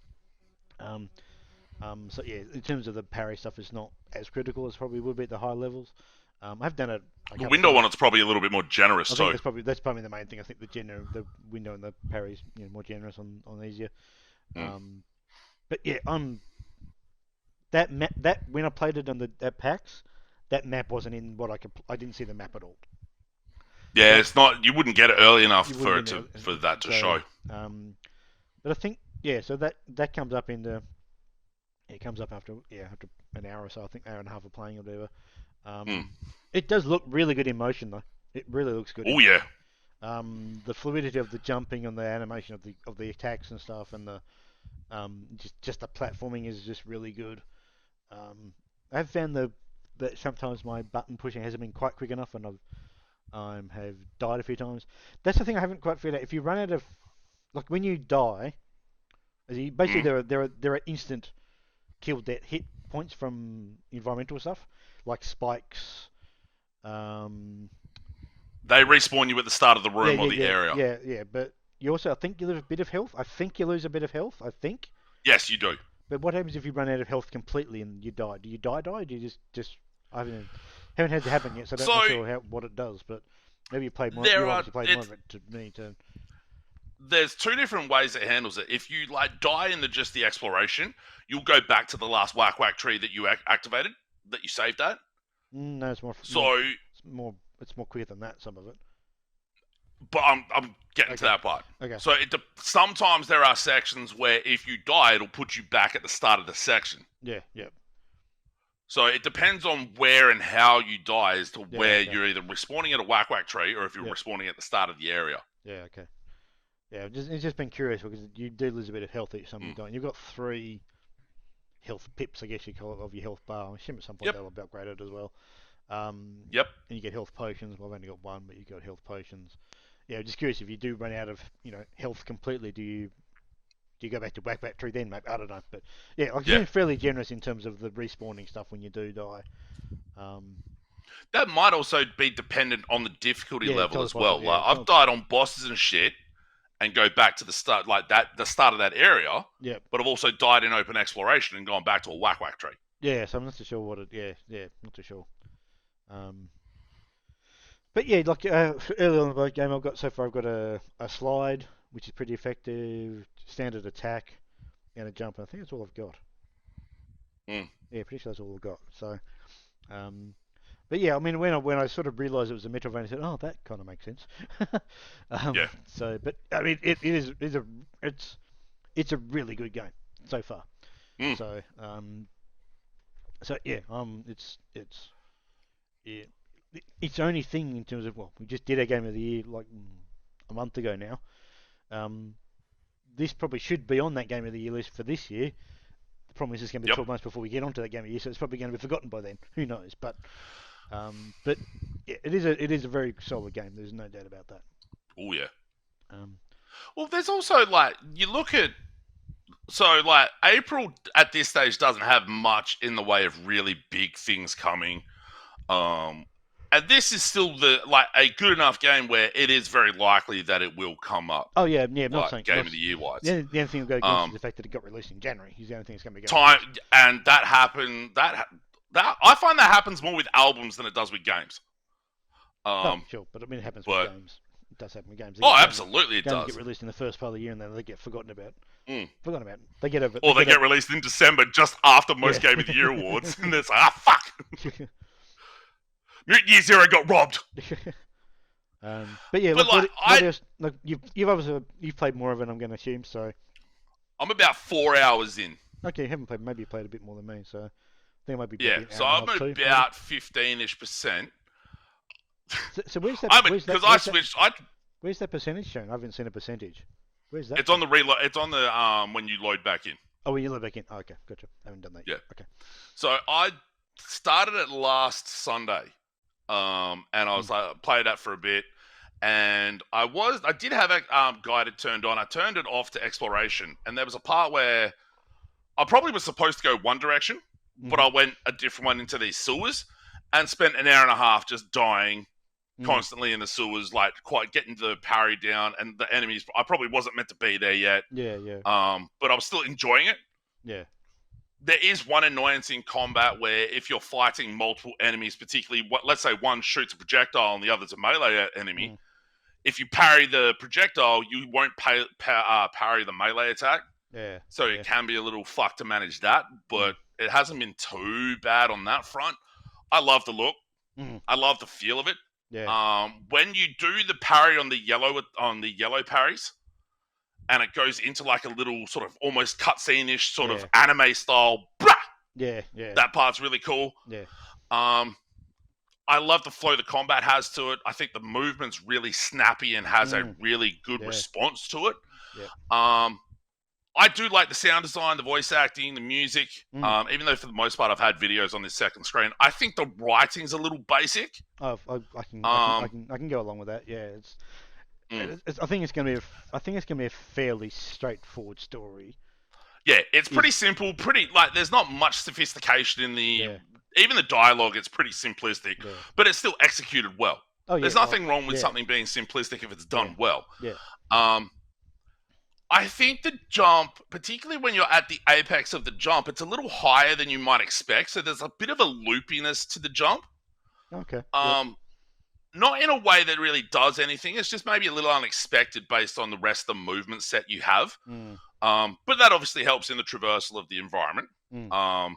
So yeah, in terms of the parry stuff, it's not as critical as probably would be at the high levels. I've done it. The window on it's probably a little bit more generous too. That's probably the main thing. I think the window and the parry is more generous on easier. But yeah, that when I played it on at PAX, that map wasn't in what I didn't see the map at all. Yeah, it's not. You wouldn't get it early enough for that to show. But I think so that comes up into. It comes up after an hour or so. I think hour and a half of playing or whatever. It does look really good in motion though. It really looks good. Oh yeah. The fluidity of the jumping and the animation of the attacks and stuff, and the just the platforming is just really good. I've found that sometimes my button pushing hasn't been quite quick enough, and have died a few times. That's the thing I haven't quite figured out. If you run out of like when you die, basically Mm. there are instant kill death hit points from environmental stuff like spikes. Um, They respawn you at the start of the yeah, room or yeah, the yeah, area. yeah, yeah. But you also, I think you lose a bit of health. I think you lose a bit of health. I think. Yes, you do. But what happens if you run out of health completely and you die? Do you die? Die? Do you just? I haven't had it happen yet, so I don't So know sure what it does. But maybe you played more. there You are obviously played more of it to me to. there's two different ways it handles it. If you like die in just the exploration, you'll go back to the last whack whack tree that you activated, that you saved at. No, it's So, it's more quicker than that. Some of it. but I'm getting to Okay. that part. Okay. So sometimes there are sections where if you die, it'll put you back at the start of the section. Yeah. Yeah. So it depends on where and how you die as to Yeah. where Okay. you're either respawning at a whack whack tree or if you're Yep. respawning at the start of the area. Yeah. Okay. Yeah. It's just been curious because you do lose a bit of health each time you die. And you've got 3 health pips, I guess you call it, of your health bar. I assume at some point Yep. they'll be upgraded as well. Yep. And you get health potions. Well, I've only got 1, but you got health potions. Yeah, just curious if you do run out of health completely, do you go back to whack tree then? Maybe I don't know, but yeah, like it Yeah. seems fairly generous in terms of the respawning stuff when you do die. That might also be dependent on the difficulty Yeah, level totally as well. possible. Yeah, Like I've died on bosses and shit, and go back to the start, the start of that area. yeah, But I've also died in open exploration and gone back to a whack whack tree. yeah. So I'm not too sure what it. Yeah, not too sure. But yeah, like early on in the game, I've got a slide, which is pretty effective, standard attack, and a jump. I think that's all I've got. Mm. Yeah, pretty sure that's all I've got. So, but yeah, I mean, when I sort of realised it was a Metroidvania, I said, oh, that kind of makes sense. Yeah. So, but I mean, it's a really good game so far. Mm. So yeah, yeah, its only thing in terms of we just did our game of the year like a month ago now. This probably should be on that game of the year list for this year. The problem is it's going to be 12 months before we get onto that game of the year, so it's probably going to be forgotten by then. Who knows? But yeah, it is a very solid game. There's no doubt about that. Oh yeah. Um, Well, there's also you look at April at this stage doesn't have much in the way of really big things coming. And this is still a good enough game where it is very likely that it will come up. Oh yeah. I'm not saying game of the year wise. The only thing I've got against is the fact that it got released in January. Is the only thing that's going to be going and that happened. That I find that happens more with albums than it does with games. Sure, but I mean it happens with games. It does happen with games. Absolutely, it does. Get released in the first part of the year and then they get forgotten about. Mm. Forgotten about. They get over. Or they get released in December just after most Game of the Year awards, and it's like, fuck. Mutant Year Zero got robbed. But yeah, what else? Look, you've played more of it, I'm going to assume. So I'm about 4 hours in. Okay, you haven't played. Maybe you played a bit more than me. So I think it might be. Yeah, so I'm about 15-ish%. So where's that? Because I switched. Where's that percentage shown? I haven't seen a percentage. Where's that? It's on the reload. It's on the when you load back in. Oh, when you load back in. Oh, okay, gotcha. I haven't done that yet. Yeah. Okay. So I started it last Sunday, and I was played that for a bit, and I did have a guided turned on. I turned it off to exploration, and there was a part where I probably was supposed to go one direction, but I went a different one into these sewers, and spent an hour and a half just dying constantly in the sewers, quite getting the parry down, and the enemies. I probably wasn't meant to be there yet. Yeah. But I was still enjoying it. Yeah. There is one annoyance in combat where if you're fighting multiple enemies, particularly let's say one shoots a projectile and the other's a melee enemy, if you parry the projectile, you won't parry the melee attack. Yeah. So it can be a little fuck to manage that, but it hasn't been too bad on that front. I love the look. I love the feel of it. Yeah. When you do the parry on the yellow parries, and it goes into like a little sort of almost cutscene-ish sort of anime style. Brah! Yeah. That part's really cool. Yeah. I I love the flow the combat has to it. I think the movement's really snappy and has a Mm. really good Yeah. response to it. Yep. I do like the sound design, the voice acting, the music. Even though for the most part I've had videos on this second screen, I think the writing's a little basic. I can go along with that. Yeah, Mm. I think it's gonna be a fairly straightforward story. Yeah, it's pretty Is simple. Pretty like there's not much sophistication in the Yeah. even the dialogue. It's pretty simplistic, Yeah. but it's still executed well. Oh yeah. There's nothing wrong with Yeah. something being simplistic if it's Yeah. done well. Yeah. I think the jump, particularly when you're at the apex of the jump, it's a little higher than you might expect. So there's a bit of a loopiness to the jump. Okay. Um, Not in a way that really does anything. It's just maybe a little unexpected based on the rest of the movement set you have. Mm. But that obviously helps in the traversal of the environment. Mm.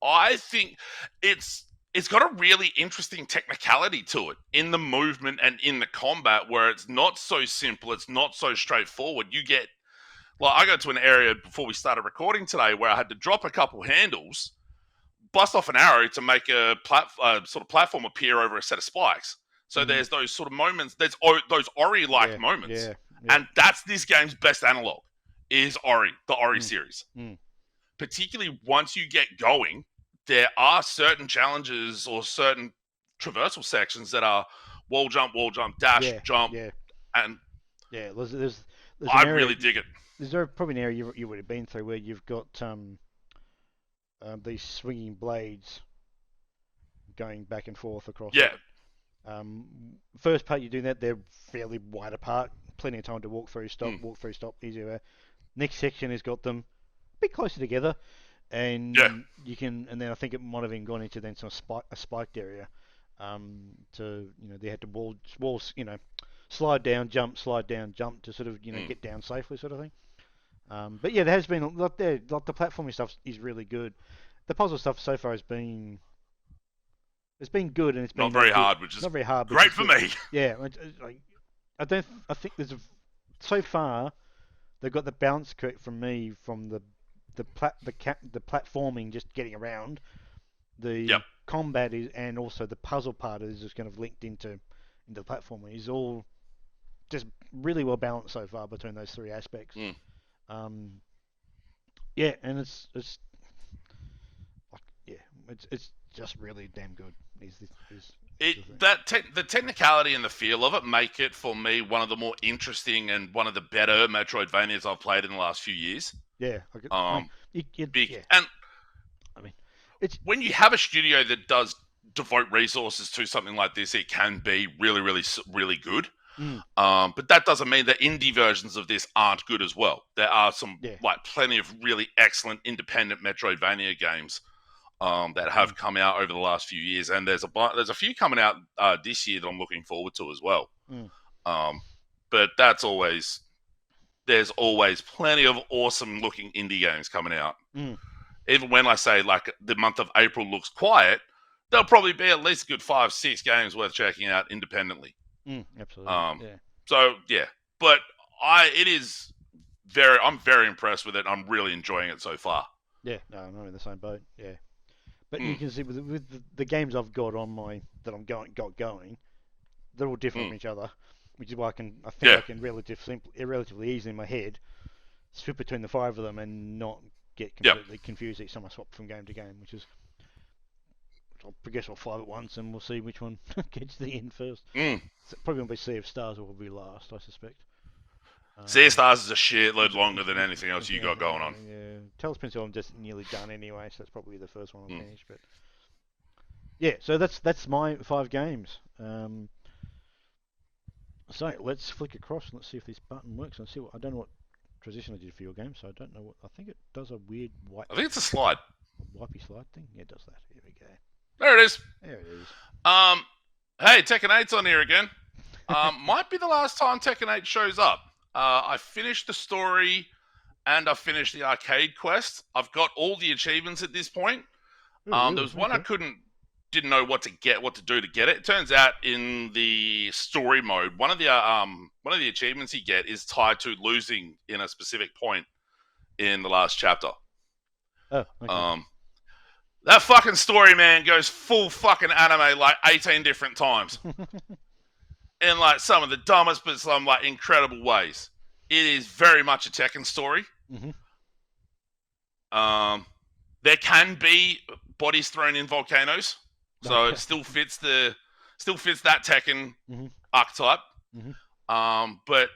I think it's got a really interesting technicality to it in the movement and in the combat where it's not so simple, it's not so straightforward. You get I got to an area before we started recording today where I had to drop a couple handles, bust off an arrow to make a sort of platform appear over a set of spikes. So there's those sort of moments, there's those Ori-like moments. Yeah. And that's this game's best analog is Ori, the Ori series. Particularly once you get going, there are certain challenges or certain traversal sections that are wall jump, dash, jump, and There's I an area, really dig it. Is there probably an area you would have been through where you've got these swinging blades going back and forth across? Yeah. First part you do that, they're fairly wide apart, plenty of time to walk through, stop, easier. Next section has got them a bit closer together, and you can, and then I think it might have even gone into then a spiked area. They had to walls, slide down, jump to sort of get down safely, sort of thing. But yeah, there has been a lot there. Like the platforming stuff is really good. The puzzle stuff so far has been good, and it's been not very hard, which is not very hard. Great for me. Yeah, I think so far they've got the balance correct from me from the platforming, just getting around. The combat is, and also the puzzle part is just kind of linked into the platforming. Is all just really well balanced so far between those three aspects. And it's just really damn good. The technicality and the feel of it make it for me one of the more interesting and one of the better Metroidvanias I've played in the last few years. Yeah, and I mean, it's when you have a studio that does devote resources to something like this, it can be really, really, really good. But that doesn't mean that indie versions of this aren't good as well. There are some plenty of really excellent independent Metroidvania games that have come out over the last few years, and there's a few coming out this year that I'm looking forward to as well. But there's always plenty of awesome looking indie games coming out. Even when I say like the month of April looks quiet, there'll probably be at least a good 5-6 games worth checking out independently. Absolutely. So yeah, but I'm very impressed with it. I'm really enjoying it so far. Yeah, no, I'm in the same boat. Yeah, but you can see with the games I've got on that I'm going, they're all different from each other, which is why I can relatively easily in my head switch between the 5 of them and not get completely confused each time I swap from game to game, which is. I'll progress all 5 at once, and we'll see which one gets to the end first. So probably won't be Sea of Stars, or will be last, I suspect. Sea of Stars is a shitload longer than anything else you got going on. Yeah, Talos Principle I'm just nearly done anyway, so that's probably the first one I'll finish. But yeah, so that's my 5 games. So let's flick across and let's see if this button works. And see I don't know what transition I did for your game, so I don't know what. I think it does a weird white. I think it's a slide. Wipey slide thing. Yeah, it does that. Here we go. There it is. There it is. Hey, Tekken 8's on here again. Might be the last time Tekken 8 shows up. I finished the story and I finished the arcade quest. I've got all the achievements at this point. There was one I didn't know what to do to get it. It turns out in the story mode, one of the achievements you get is tied to losing in a specific point in the last chapter. Oh, okay. That fucking story, man, goes full fucking anime like 18 different times. In like some of the dumbest but some like incredible ways. It is very much a Tekken story. Mm-hmm. There can be bodies thrown in volcanoes, so it still fits that Tekken archetype. But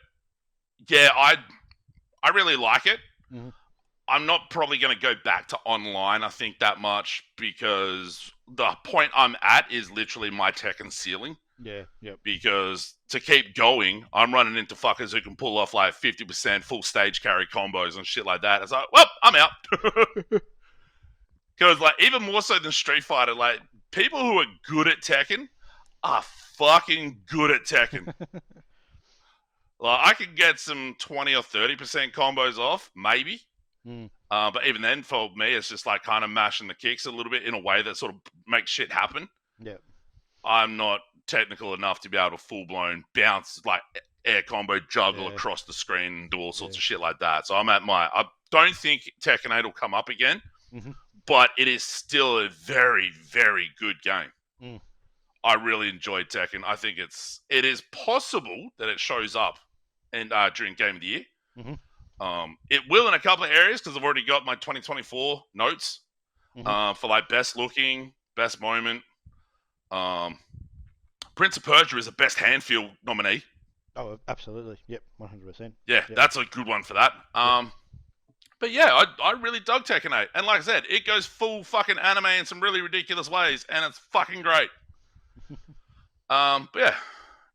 yeah, I really like it. I'm not probably going to go back to online, I think, that much, because the point I'm at is literally my Tekken ceiling. Yeah, yep. Because to keep going, I'm running into fuckers who can pull off like 50% full stage carry combos and shit like that. It's like, well, I'm out. Because like even more so than Street Fighter, like people who are good at Tekken are fucking good at Tekken. Like I could get some 20 or 30% combos off, maybe. But even then, for me, it's just like kind of mashing the kicks a little bit in a way that sort of makes shit happen. Yeah. I'm not technical enough to be able to full-blown bounce, like air combo juggle across the screen and do all sorts of shit like that. So I don't think Tekken 8 will come up again, but it is still a very, very good game. I really enjoyed Tekken. I think it is possible that it shows up during Game of the Year. It will in a couple of areas because I've already got my 2024 notes for like best looking, best moment. Prince of Persia is a best hand feel nominee. Oh, absolutely. Yep, 100%. Yeah, that's a good one for that. But yeah, I really dug Tekken 8. And like I said, it goes full fucking anime in some really ridiculous ways, and it's fucking great. But yeah.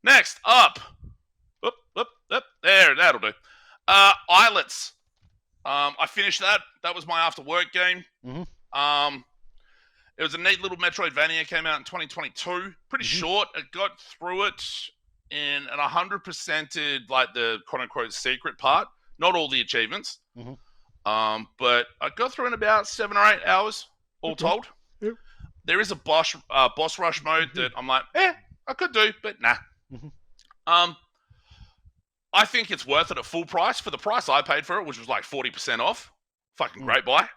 Next up. There, that'll do. Islets. I finished that. That was my after work game. It was a neat little Metroidvania. Came out in 2022. Pretty short. I got through it in an 100%ed like the quote unquote secret part. Not all the achievements. But I got through in about 7 or 8 hours, all told. Yep. There is a boss rush mode that I'm like, I could do, but nah. I think it's worth it at full price for the price I paid for it, which was like 40% off. Fucking great buy.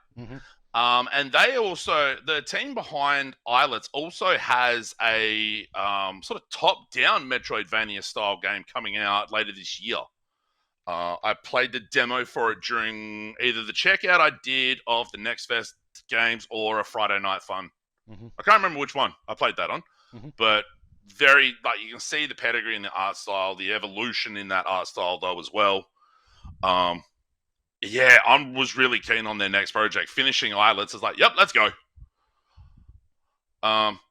And the team behind Islets also has a sort of top-down Metroidvania style game coming out later this year. I played the demo for it during either the checkout I did of the Next Fest games or a Friday Night Fun. I can't remember which one I played that on, but very, like, you can see the pedigree in the art style, the evolution in that art style though as well. Yeah, I was really keen on their next project. Finishing Islets is like, yep, let's go.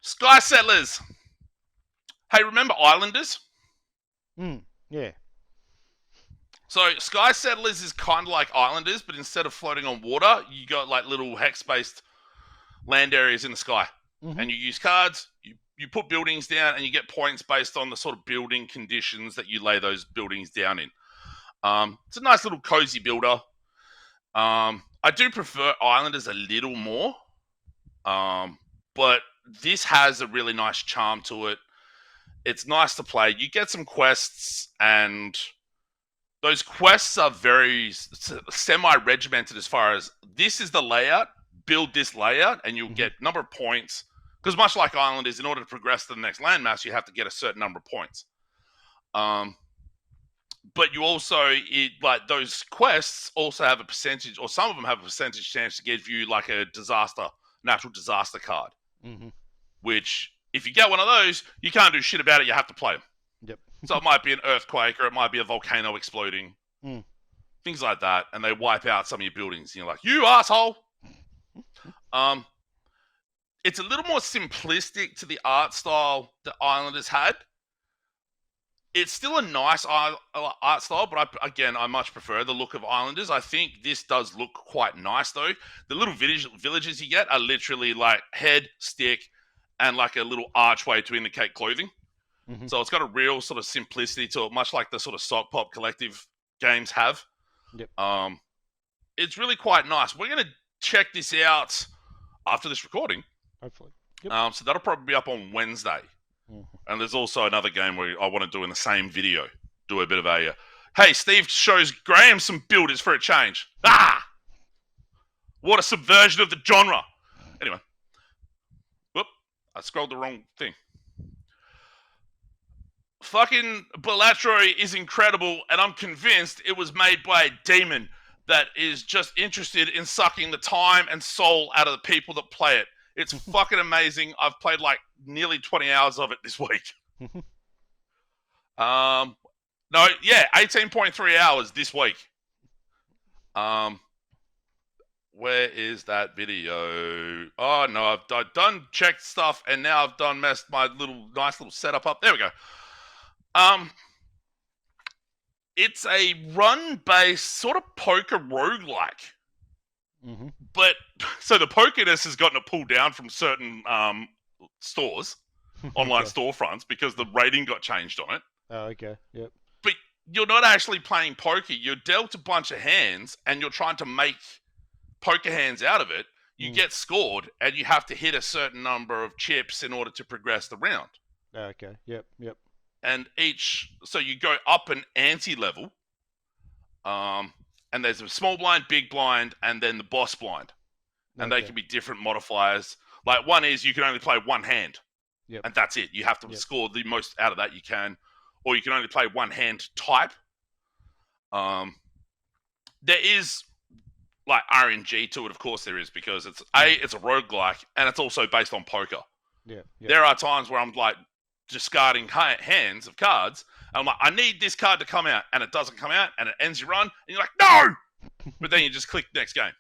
Sky Settlers. Hey, remember Islanders? Yeah. So Sky Settlers is kind of like Islanders, but instead of floating on water, you got like little hex-based land areas in the sky. And you use cards, you put buildings down, and you get points based on the sort of building conditions that you lay those buildings down in. It's a nice little cozy builder. I do prefer Islanders a little more, but this has a really nice charm to it. It's nice to play. You get some quests, and those quests are very semi-regimented as far as this is the layout, build this layout, and you'll get number of points. Because much like Islanders, in order to progress to the next landmass, you have to get a certain number of points. But you also, like those quests also have a percentage, or some of them have a percentage chance to give you like a natural disaster card. Which, if you get one of those, you can't do shit about it. You have to play them. Yep. So it might be an earthquake, or it might be a volcano exploding. Things like that, and they wipe out some of your buildings. And you're like, you asshole! It's a little more simplistic to the art style that Islanders had. It's still a nice art style, but I much prefer the look of Islanders. I think this does look quite nice, though. The little villages you get are literally like head, stick, and like a little archway to indicate clothing. So it's got a real sort of simplicity to it, much like the sort of Sock Pop Collective games have. Yep. It's really quite nice. We're going to check this out after this recording. Hopefully. Yep. So that'll probably be up on Wednesday. And there's also another game where I want to do in the same video. Do a bit of a, hey, Steve shows Graham some builders for a change. What a subversion of the genre. Anyway. I scrolled the wrong thing. Fucking Balatro is incredible, and I'm convinced it was made by a demon that is just interested in sucking the time and soul out of the people that play it. It's fucking amazing. I've played like nearly 20 hours of it this week. No, yeah, 18.3 hours this week. Where is that video? Oh no, I've done checked stuff, and now I've done messed my nice little setup up. There we go. It's a run-based sort of poker roguelike. Mm-hmm. But so the pokerness has gotten it pulled down from certain stores, online storefronts, because the rating got changed on it. Oh, okay. Yep. But you're not actually playing poker. You're dealt a bunch of hands, and you're trying to make poker hands out of it. You get scored, and you have to hit a certain number of chips in order to progress the round. Oh, okay. Yep. And so you go up an ante level, and there's a small blind, big blind, and then the boss blind, and they can be different modifiers. Like one is you can only play one hand, and that's it. You have to score the most out of that you can, or you can only play one hand type. There is like RNG to it, of course there is, because it's a roguelike, and it's also based on poker. Yeah. There are times where I'm like discarding hands of cards, and I'm like, I need this card to come out, and it doesn't come out, and it ends your run, and you're like, no! But then you just click next game.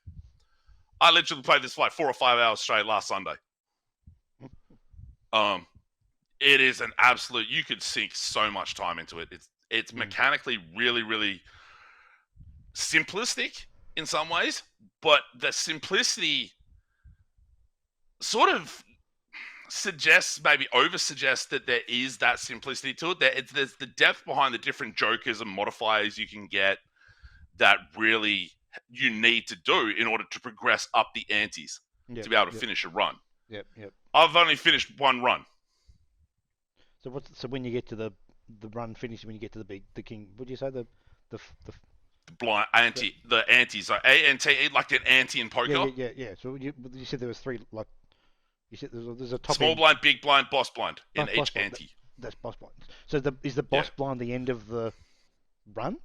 I literally played this for like 4 or 5 hours straight last Sunday. It is an absolute, you could sink so much time into it. It's mechanically really, really simplistic in some ways, but the simplicity sort of over suggests that there is that simplicity to it. There's the depth behind the different jokers and modifiers you can get that really you need to do in order to progress up the antes to be able to finish a run. Yep. I've only finished one run. So when you get to the run finish, when you get to the king, what do you say the blind ante, the antes, like ANTE, like an ante in poker. Yeah. So you said there was three, like you said there's a top small end. Blind, big blind, boss blind in each blind. ante. That's boss blind. So is the boss blind the end of the run?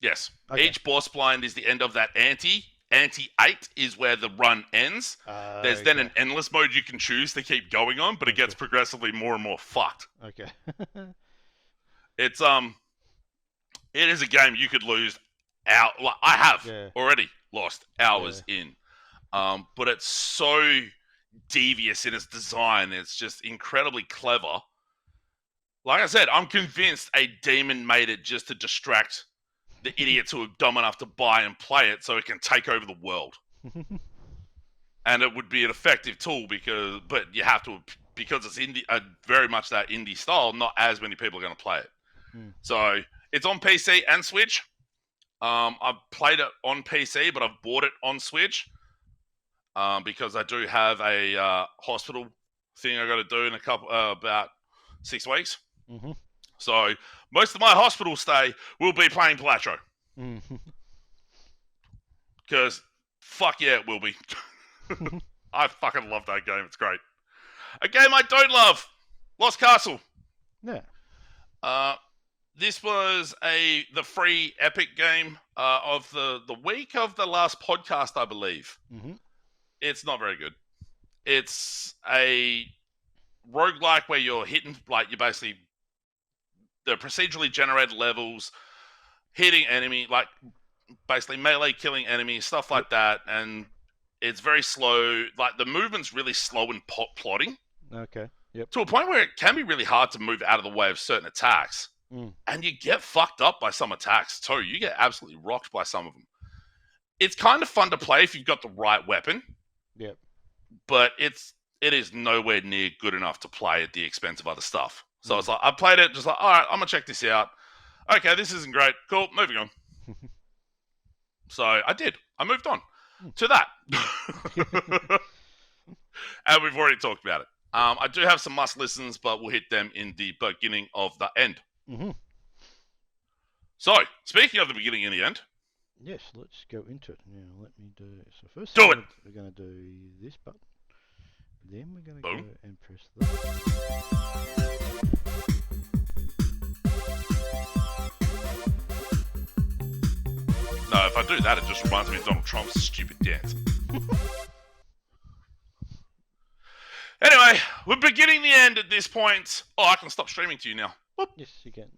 Yes. Okay. Each boss blind is the end of that ante. Ante 8 is where the run ends. There's then an endless mode you can choose to keep going on, but it gets progressively more and more fucked. Okay. It's it is a game you could lose out. Like, I have already lost hours in. But it's so devious in its design. It's just incredibly clever. Like I said, I'm convinced a demon made it just to distract the idiots who are dumb enough to buy and play it so it can take over the world. And it would be an effective tool but you have to, because it's indie, very much that indie style, not as many people are going to play it. So it's on PC and Switch. I've played it on PC, but I've bought it on Switch because I do have a hospital thing I got to do in about 6 weeks. So most of my hospital stay will be playing Palatro. Because fuck yeah, it will be. I fucking love that game. It's great. A game I don't love, Lost Castle. Yeah. This was the free Epic game of the week of the last podcast, I believe. It's not very good. It's a roguelike where you're hitting, like you're basically the procedurally generated levels, hitting enemy, like basically melee killing enemies, stuff like that, and it's very slow. Like the movement's really slow and plotting. Okay. Yep. To a point where it can be really hard to move out of the way of certain attacks. And you get fucked up by some attacks too. You get absolutely rocked by some of them. It's kind of fun to play if you've got the right weapon. Yep. But it is nowhere near good enough to play at the expense of other stuff. So it's like, I played it just like, all right, I'm going to check this out. Okay, this isn't great. Cool, moving on. So I did. I moved on to that. And we've already talked about it. I do have some must listens, but we'll hit them in the beginning of the end. So, speaking of the beginning and the end. Yes, let's go into it. Now, let me do... So first, do it! We're going to do this button. Then we're going to Boom. go and press this. No, if I do that, it just reminds me of Donald Trump's stupid dance. Anyway, we're beginning the end at this point. Oh, I can stop streaming to you now. Whoop. Yes, you can.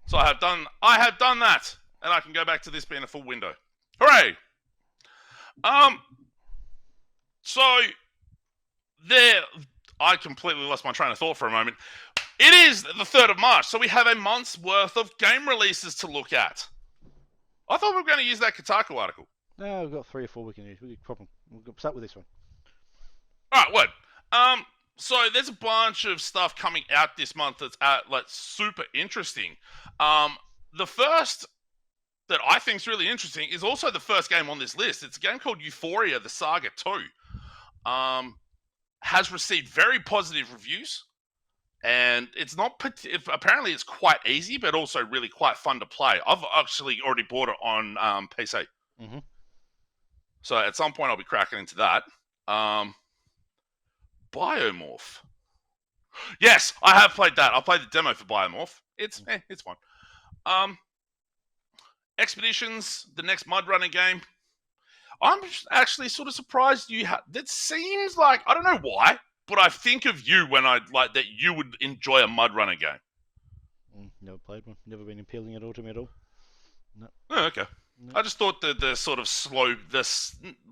So I have done that, and I can go back to this being a full window. Hooray! So there, I completely lost my train of thought for a moment. It is the 3rd of March, so we have a month's worth of game releases to look at. I thought we were going to use that Kotaku article. No, we've got 3 or 4 we can use. We'll start with this one. All right, word. So there's a bunch of stuff coming out this month that's super interesting. The first that I think is really interesting is also the first game on this list. It's a game called Euphoria: The Saga 2. Has received very positive reviews, and it's not. Apparently, it's quite easy, but also really quite fun to play. I've actually already bought it on PC. Mm-hmm. So at some point, I'll be cracking into that. Biomorph. Yes, I have played that. I played the demo for Biomorph. It's fun. Expeditions, the next mud running game. I'm actually sort of surprised you have. That seems like, I don't know why, but I think of you when I like that you would enjoy a mud runner game. Never played one. Never been appealing at all to me at all. No. Oh, okay. No. I just thought the sort of slow,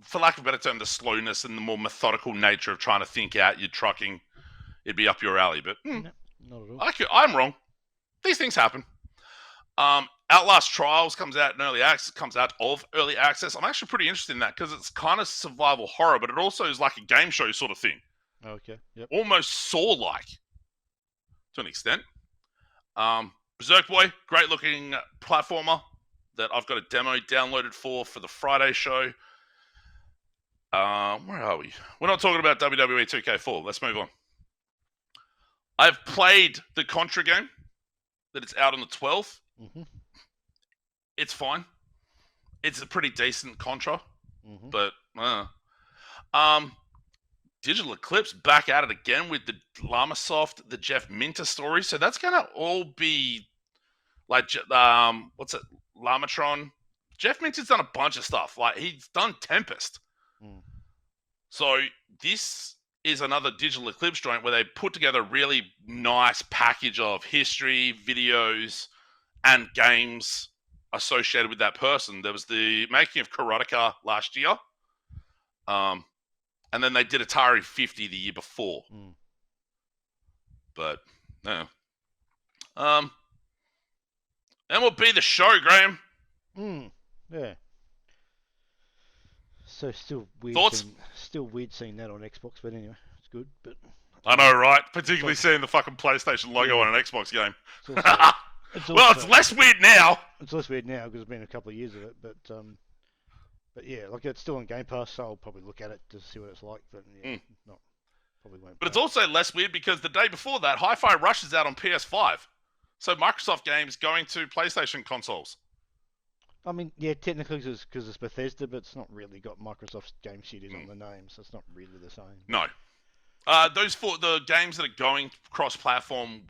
for lack of a better term, the slowness and the more methodical nature of trying to think out your trucking, it'd be up your alley. But no, not at all. I'm wrong. These things happen. Outlast Trials comes out of early access. I'm actually pretty interested in that because it's kind of survival horror, but it also is like a game show sort of thing. Okay. Yep. Almost Saw-like to an extent. Berserk Boy, great looking platformer that I've got a demo downloaded for the Friday show. Where are we? We're not talking about WWE 2K4. Let's move on. I've played the Contra game that it's out on the 12th. Mm-hmm. It's fine. It's a pretty decent Contra, but Digital Eclipse back at it again with the Llamasoft, the Jeff Minter story. So that's gonna all be like what's it? Lamatron. Jeff Minter's done a bunch of stuff. Like he's done Tempest. So this is another Digital Eclipse joint where they put together a really nice package of history, videos, and games associated with that person. There was the making of Karateka last year. And then they did Atari 50 the year before. But, no. MLB The Show, Graham. Yeah. So still weird. Thoughts? Still weird seeing that on Xbox, but anyway, it's good. But I know, right? Particularly seeing the fucking PlayStation logo on an Xbox game. It's less weird now. It's less weird now because it's been a couple of years of it, but yeah, like it's still on Game Pass, so I'll probably look at it to see what it's like. But yeah, probably won't. But it's also less weird because the day before that, Hi-Fi Rush is out on PS5, so Microsoft games going to PlayStation consoles. I mean, yeah, technically because it's Bethesda, but it's not really got Microsoft's game studios on the name, so it's not really the same. No. The games that are going cross-platform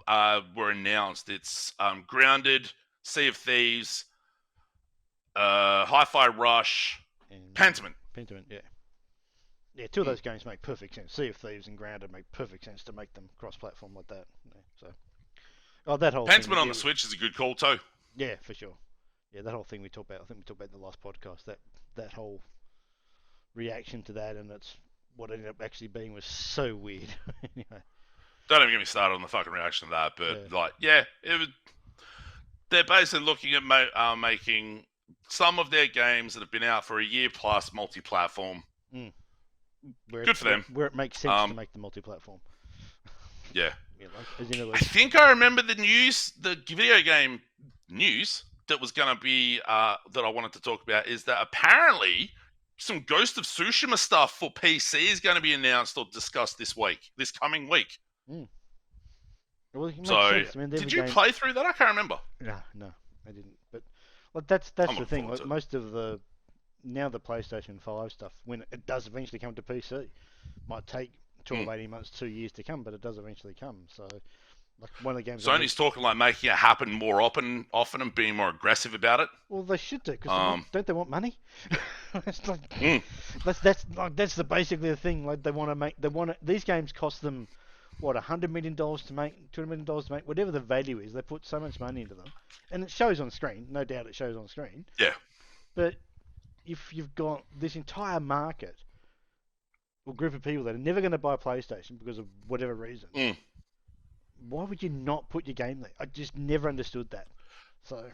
were announced. It's Grounded, Sea of Thieves, Hi-Fi Rush, and Pentiment. Pentiment, yeah. Yeah, two of those games make perfect sense. Sea of Thieves and Grounded make perfect sense to make them cross-platform like that. Yeah, so, that whole Pentiment on the Switch is a good call too. Yeah, for sure. Yeah, that whole thing we talked about. I think we talked about in the last podcast. That whole reaction to that, and that's what it ended up actually being was so weird. Anyway. Don't even get me started on the fucking reaction to that, but it was. They're basically looking at making some of their games that have been out for a year plus multi-platform. Good for them. Where it makes sense to make the multi-platform. Yeah. I think I remember the video game news that was going to be that I wanted to talk about is that apparently some Ghost of Tsushima stuff for PC is going to be announced or discussed this coming week. Well, did you play through that? I can't remember. No, I didn't. But that's the thing. Like, most of the PlayStation 5 stuff, when it does eventually come to PC, might take 12, 18 months, 2 years to come, but it does eventually come. So, like one of the games. Sony's talking like making it happen more often and being more aggressive about it. Well, they should do because don't they want money? It's like, that's basically the thing. Like these games cost them what $100 million to make, $200 million to make, whatever the value is. They put so much money into them, and it shows on screen. No doubt, it shows on screen. Yeah. But if you've got this entire market or group of people that are never going to buy a PlayStation because of whatever reason, why would you not put your game there? I just never understood that. So,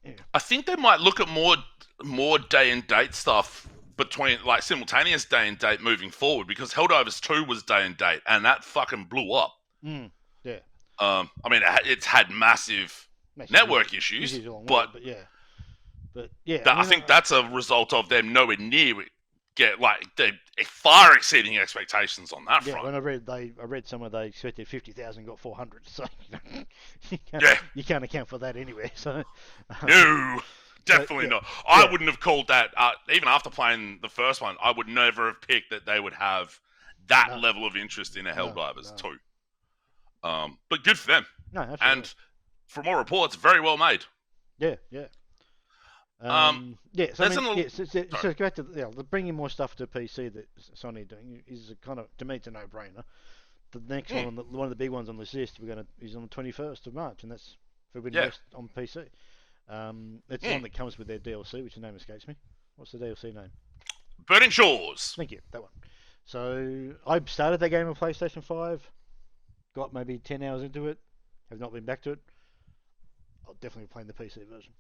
yeah. I think they might look at more day and date stuff between like simultaneous day and date moving forward because Helldivers 2 was day and date and that fucking blew up. Yeah. I mean, it's had massive network issues, but yeah, I think that's a result of them nowhere near they're far exceeding expectations on that front. Yeah, when I read somewhere they expected 50,000, got 400. So you can't account for that anywhere. So no, definitely not. I wouldn't have called that even after playing the first one. I would never have picked that they would have that level of interest in a Helldivers 2. But good for them. No, absolutely. And from all reports, very well made. Yeah. So go back to the bringing more stuff to PC that Sony are doing is to me it's a no-brainer. The next one, one of the big ones on this list, is on the 21st of March, and that's Forbidden West on PC. It's the one that comes with their DLC, which the name escapes me. What's the DLC name? Burning Shores. Thank you, that one. So I started that game on PlayStation 5, got maybe 10 hours into it, have not been back to it. I'll definitely be playing the PC version.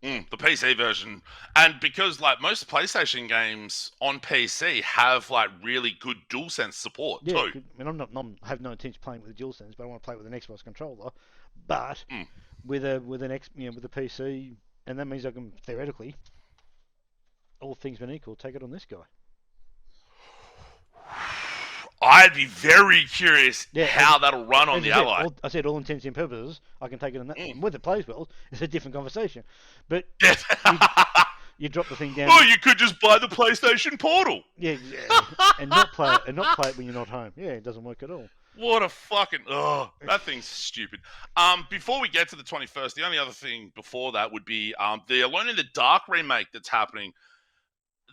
The PC version, and because like most PlayStation games on PC have like really good DualSense support too. I mean, I have no intention of playing with the DualSense, but I want to play with an Xbox controller. But with a PC, and that means I can theoretically, all things being equal, take it on this guy. I'd be very curious how that'll run on the Ally. I said all intents and purposes, I can take it on that one. Whether it plays well is a different conversation. But you drop the thing down. Oh, you could just buy the PlayStation Portal. Yeah, and not play it when you're not home. Yeah, it doesn't work at all. What a fucking that thing's stupid. Before we get to the 21st, the only other thing before that would be the Alone in the Dark remake that's happening.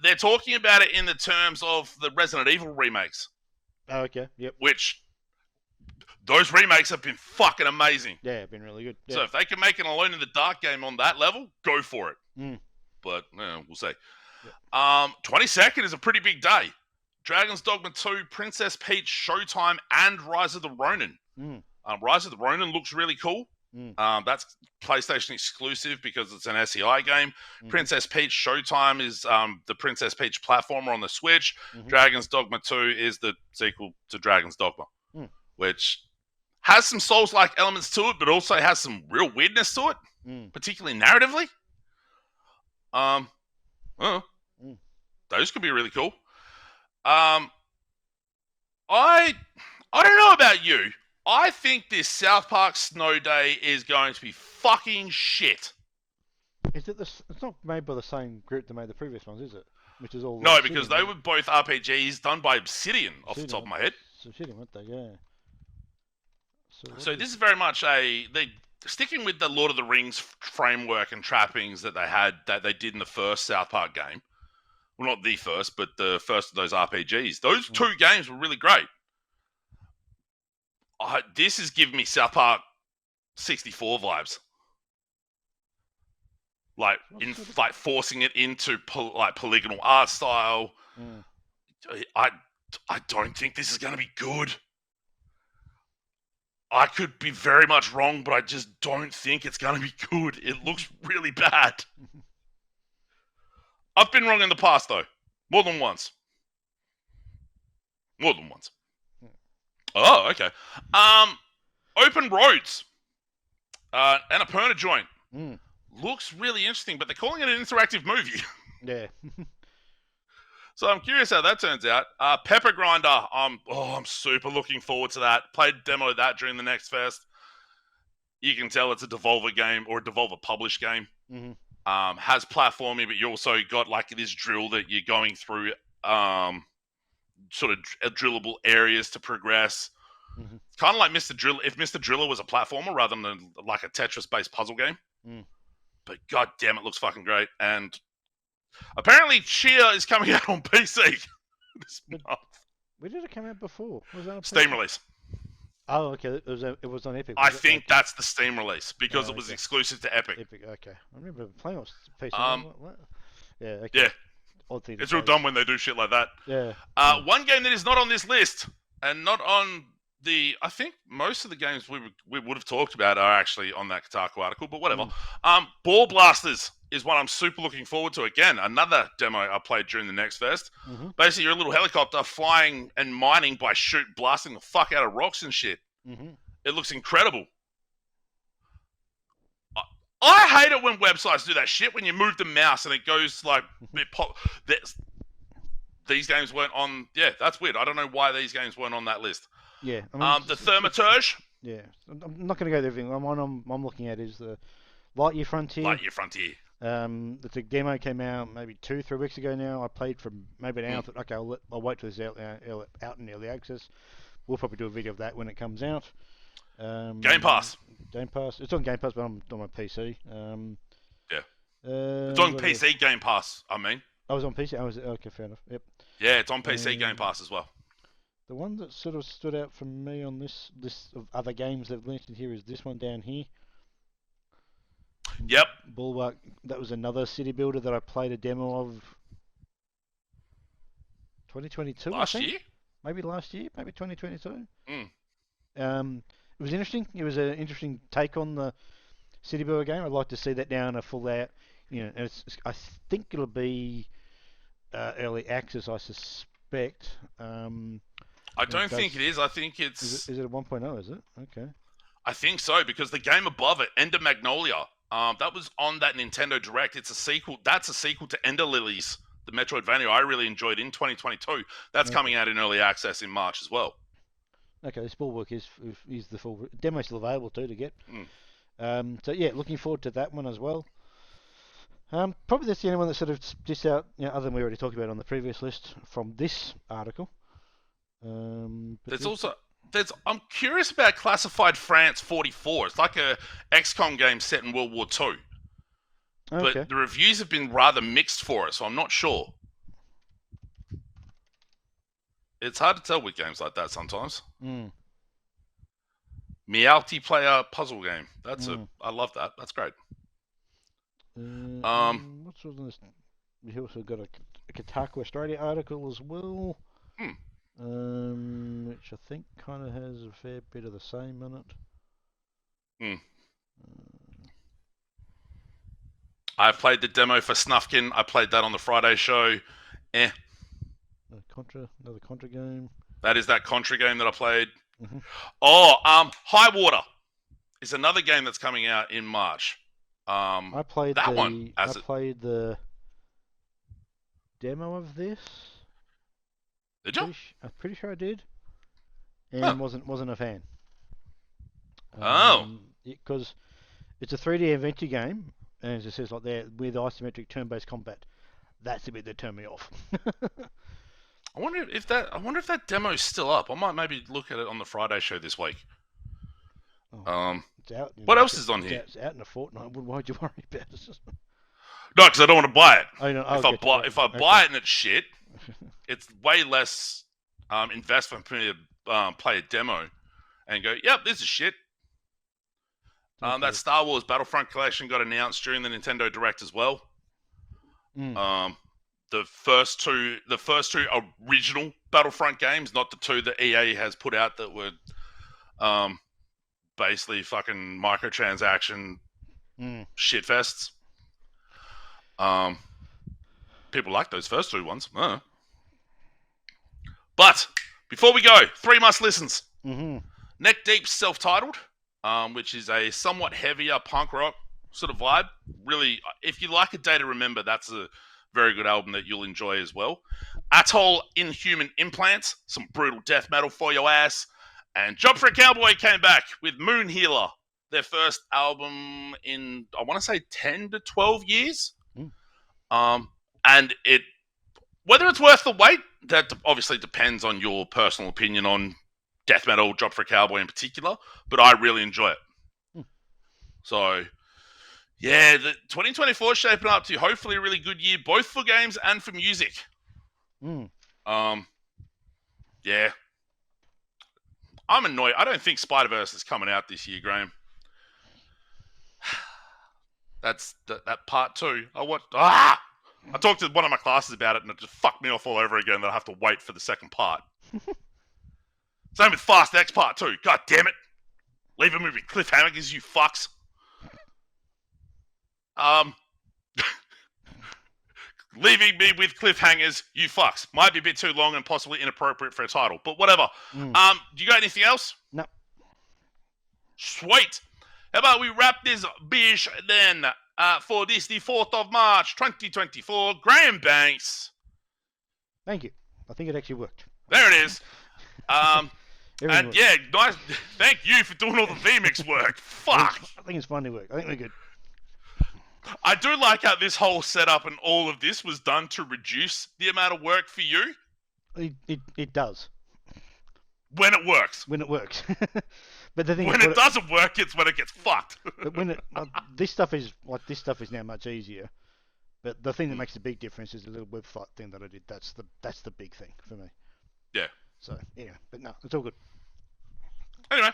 They're talking about it in the terms of the Resident Evil remakes. Oh, okay. Yep. Which those remakes have been fucking amazing. Yeah, been really good. Yeah. So if they can make an Alone in the Dark game on that level, go for it. But we'll see. Yep. 22nd is a pretty big day. Dragon's Dogma 2, Princess Peach Showtime, and Rise of the Ronin. Rise of the Ronin looks really cool. That's PlayStation exclusive because it's an SEI game. Princess Peach Showtime is the Princess Peach platformer on the Switch. Dragon's Dogma 2 is the sequel to Dragon's Dogma, which has some Souls-like elements to it, but also has some real weirdness to it, particularly narratively. Those could be really cool. I don't know about you. I think this South Park Snow Day is going to be fucking shit. Is it it's not made by the same group that made the previous ones, is it? Which is all no, because they were both RPGs done by Obsidian, off the top of my head. Obsidian, weren't they? Yeah. So this is very much they sticking with the Lord of the Rings framework and trappings that they did in the first South Park game. Well, not the first, but the first of those RPGs. Those two games were really great. This is giving me South Park 64 vibes, like forcing it into polygonal art style. I don't think this is going to be good. I could be very much wrong, but I just don't think it's going to be good. It looks really bad. I've been wrong in the past, though, more than once. Oh, okay. Open Roads. And a Perna joint. Looks really interesting, but they're calling it an interactive movie. Yeah. So I'm curious how that turns out. Pepper Grinder. I'm super looking forward to that. Played a demo of that during the Next Fest. You can tell it's a Devolver game or a Devolver published game. Has platforming, but you also got like this drill that you're going through sort of drillable areas to progress. Mm-hmm. Kind of like Mr. Driller. If Mr. Driller was a platformer rather than like a Tetris-based puzzle game. Mm. But god damn, it looks fucking great. And apparently, Chia is coming out on PC this month. Where did it come out before? Was that on Steam PC? release. Oh, okay. It was on Epic. I Was it? think Okay. that's the Steam release because it was Okay. exclusive to Epic. Epic. Okay. I remember playing on PC. What? Yeah. Okay. Yeah, Odd thing to it's real say. dumb when they do shit like that. Yeah. One game that is not on this list and not on the, I think most of the games we would have talked about are actually on that Kotaku article, but whatever. Ball Blasters is one I'm super looking forward to. Again, another demo I played during the Next Fest. Mm-hmm. Basically, you're a little helicopter flying and mining by blasting the fuck out of rocks and shit. Mm-hmm. It looks incredible. I hate it when websites do that shit when you move the mouse and it goes like these games weren't on. Yeah, that's weird. I don't know why these games weren't on that list. Yeah. I mean, the Thaumaturge. Yeah. I'm not going to go to everything. The one I'm looking at is the Lightyear Frontier. Lightyear Frontier. The demo came out maybe 2-3 weeks ago now. I played for maybe an hour. Thought, okay, I'll wait till it's out in early access. We'll probably do a video of that when it comes out. Game Pass. Game Pass. It's on Game Pass, but I'm on my PC. Yeah. It's on PC Game Pass. I mean. I was on PC. Okay, fair enough. Yep. Yeah, it's on PC Game Pass as well. The one that sort of stood out for me on this list of other games they've listed here is this one down here. Yep. Bulwark. That was another city builder that I played a demo of 2022. Last year? Maybe last year, maybe 2022. Mm. It was interesting. It was an interesting take on the city builder game. I'd like to see that now in a full out. I think it'll be early access. I suspect. I don't think it is. I think it's. Is it a 1.0? Is it? Okay. I think so because the game above it, Ender Magnolia, that was on that Nintendo Direct. It's a sequel. That's a sequel to Ender Lilies, the Metroidvania I really enjoyed in 2022. That's coming out in early access in March as well. Okay, this Bulwark is the full demo still available too to get. So yeah, looking forward to that one as well. Probably that's the only one that sort of sticks out, other than we already talked about on the previous list from this article. I'm curious about Classified France 44. It's like a XCOM game set in World War II. Okay. But the reviews have been rather mixed for it, so I'm not sure. It's hard to tell with games like that sometimes. Multiplayer puzzle game. I love that. That's great. What's on this? We also got a Kotaku Australia article as well. Which I think kind of has a fair bit of the same in it. I played the demo for Snufkin. I played that on the Friday show. Another Contra game. That is that Contra game that I played. Mm-hmm. High Water is another game that's coming out in March. I played that one. I played the demo of this. Did you? I'm pretty sure I did, and wasn't a fan. Because it's a 3D adventure game, and as it says like there, with isometric turn-based combat. That's the bit that turned me off. I wonder if that demo is still up. I might maybe look at it on the Friday show this week. It's out. What else is on here? It's out in a fortnight. Why'd you worry about it? No, because I don't want to buy it. If I buy it and it's shit, it's way less investment for me to play a demo and go, yep, this is shit. That Star Wars Battlefront collection got announced during the Nintendo Direct as well. The first two original Battlefront games, not the two that EA has put out that were basically fucking microtransaction shitfests. People like those first two ones. But before we go, 3 must listens. Neck Deep self-titled, which is a somewhat heavier punk rock sort of vibe. Really, if you like A Day to Remember, that's a very good album that you'll enjoy as well. Atoll Inhuman Implants, some brutal death metal for your ass. And Job for a Cowboy came back with Moon Healer, their first album in, I want to say, 10 to 12 years. And it Whether it's worth the wait, that obviously depends on your personal opinion on death metal, Job for a Cowboy in particular, but I really enjoy it. So, yeah, the 2024 is shaping up to hopefully a really good year, both for games and for music. Yeah. I'm annoyed. I don't think Spider-Verse is coming out this year, Graham. That's that part 2. I talked to one of my classes about it, and it just fucked me off all over again that I have to wait for the second part. Same with Fast X Part 2. God damn it. Leaving me with cliffhangers, you fucks. Leaving me with cliffhangers, you fucks. Might be a bit too long and possibly inappropriate for a title, but whatever. Do you got anything else? No. Sweet. How about we wrap this bish then for this, the 4th of March, 2024. Graham Banks. Thank you. I think it actually worked. There it is. And worked. yeah, nice. Thank you for doing all the VMix work. Fuck. I think it's finally worked. I think we're good. I do like how this whole setup and all of this was done to reduce the amount of work for you. It does. When it works. When it works. But the thing when it doesn't work, it's when it gets fucked. But when this stuff is now much easier. But the thing that makes the big difference is the little website thing that I did. That's the big thing for me. Yeah. So anyway, but no, it's all good. Anyway,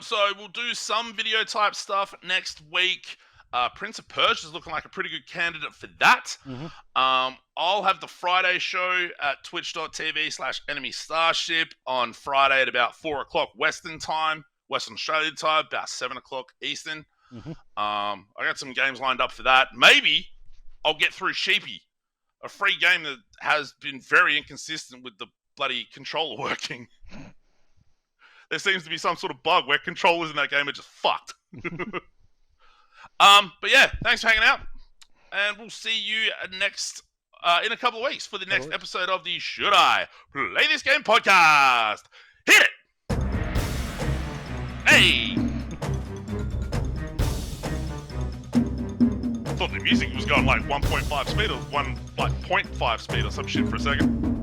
so we'll do some video type stuff next week. Prince of Persia is looking like a pretty good candidate for that. I'll have the Friday show at twitch.tv/Enemy Starship on Friday at about 4 o'clock Western Australian time, about 7 o'clock Eastern. I got some games lined up for that. Maybe I'll get through Sheepy, a free game that has been very inconsistent with the bloody controller working. There seems to be some sort of bug where controllers in that game are just fucked. But yeah, thanks for hanging out, and we'll see you next in a couple of weeks for the next episode of the Should I Play This Game podcast. Hit it! Hey! Thought the music was going like 1.5 speed or 1.5 speed or some shit for a second.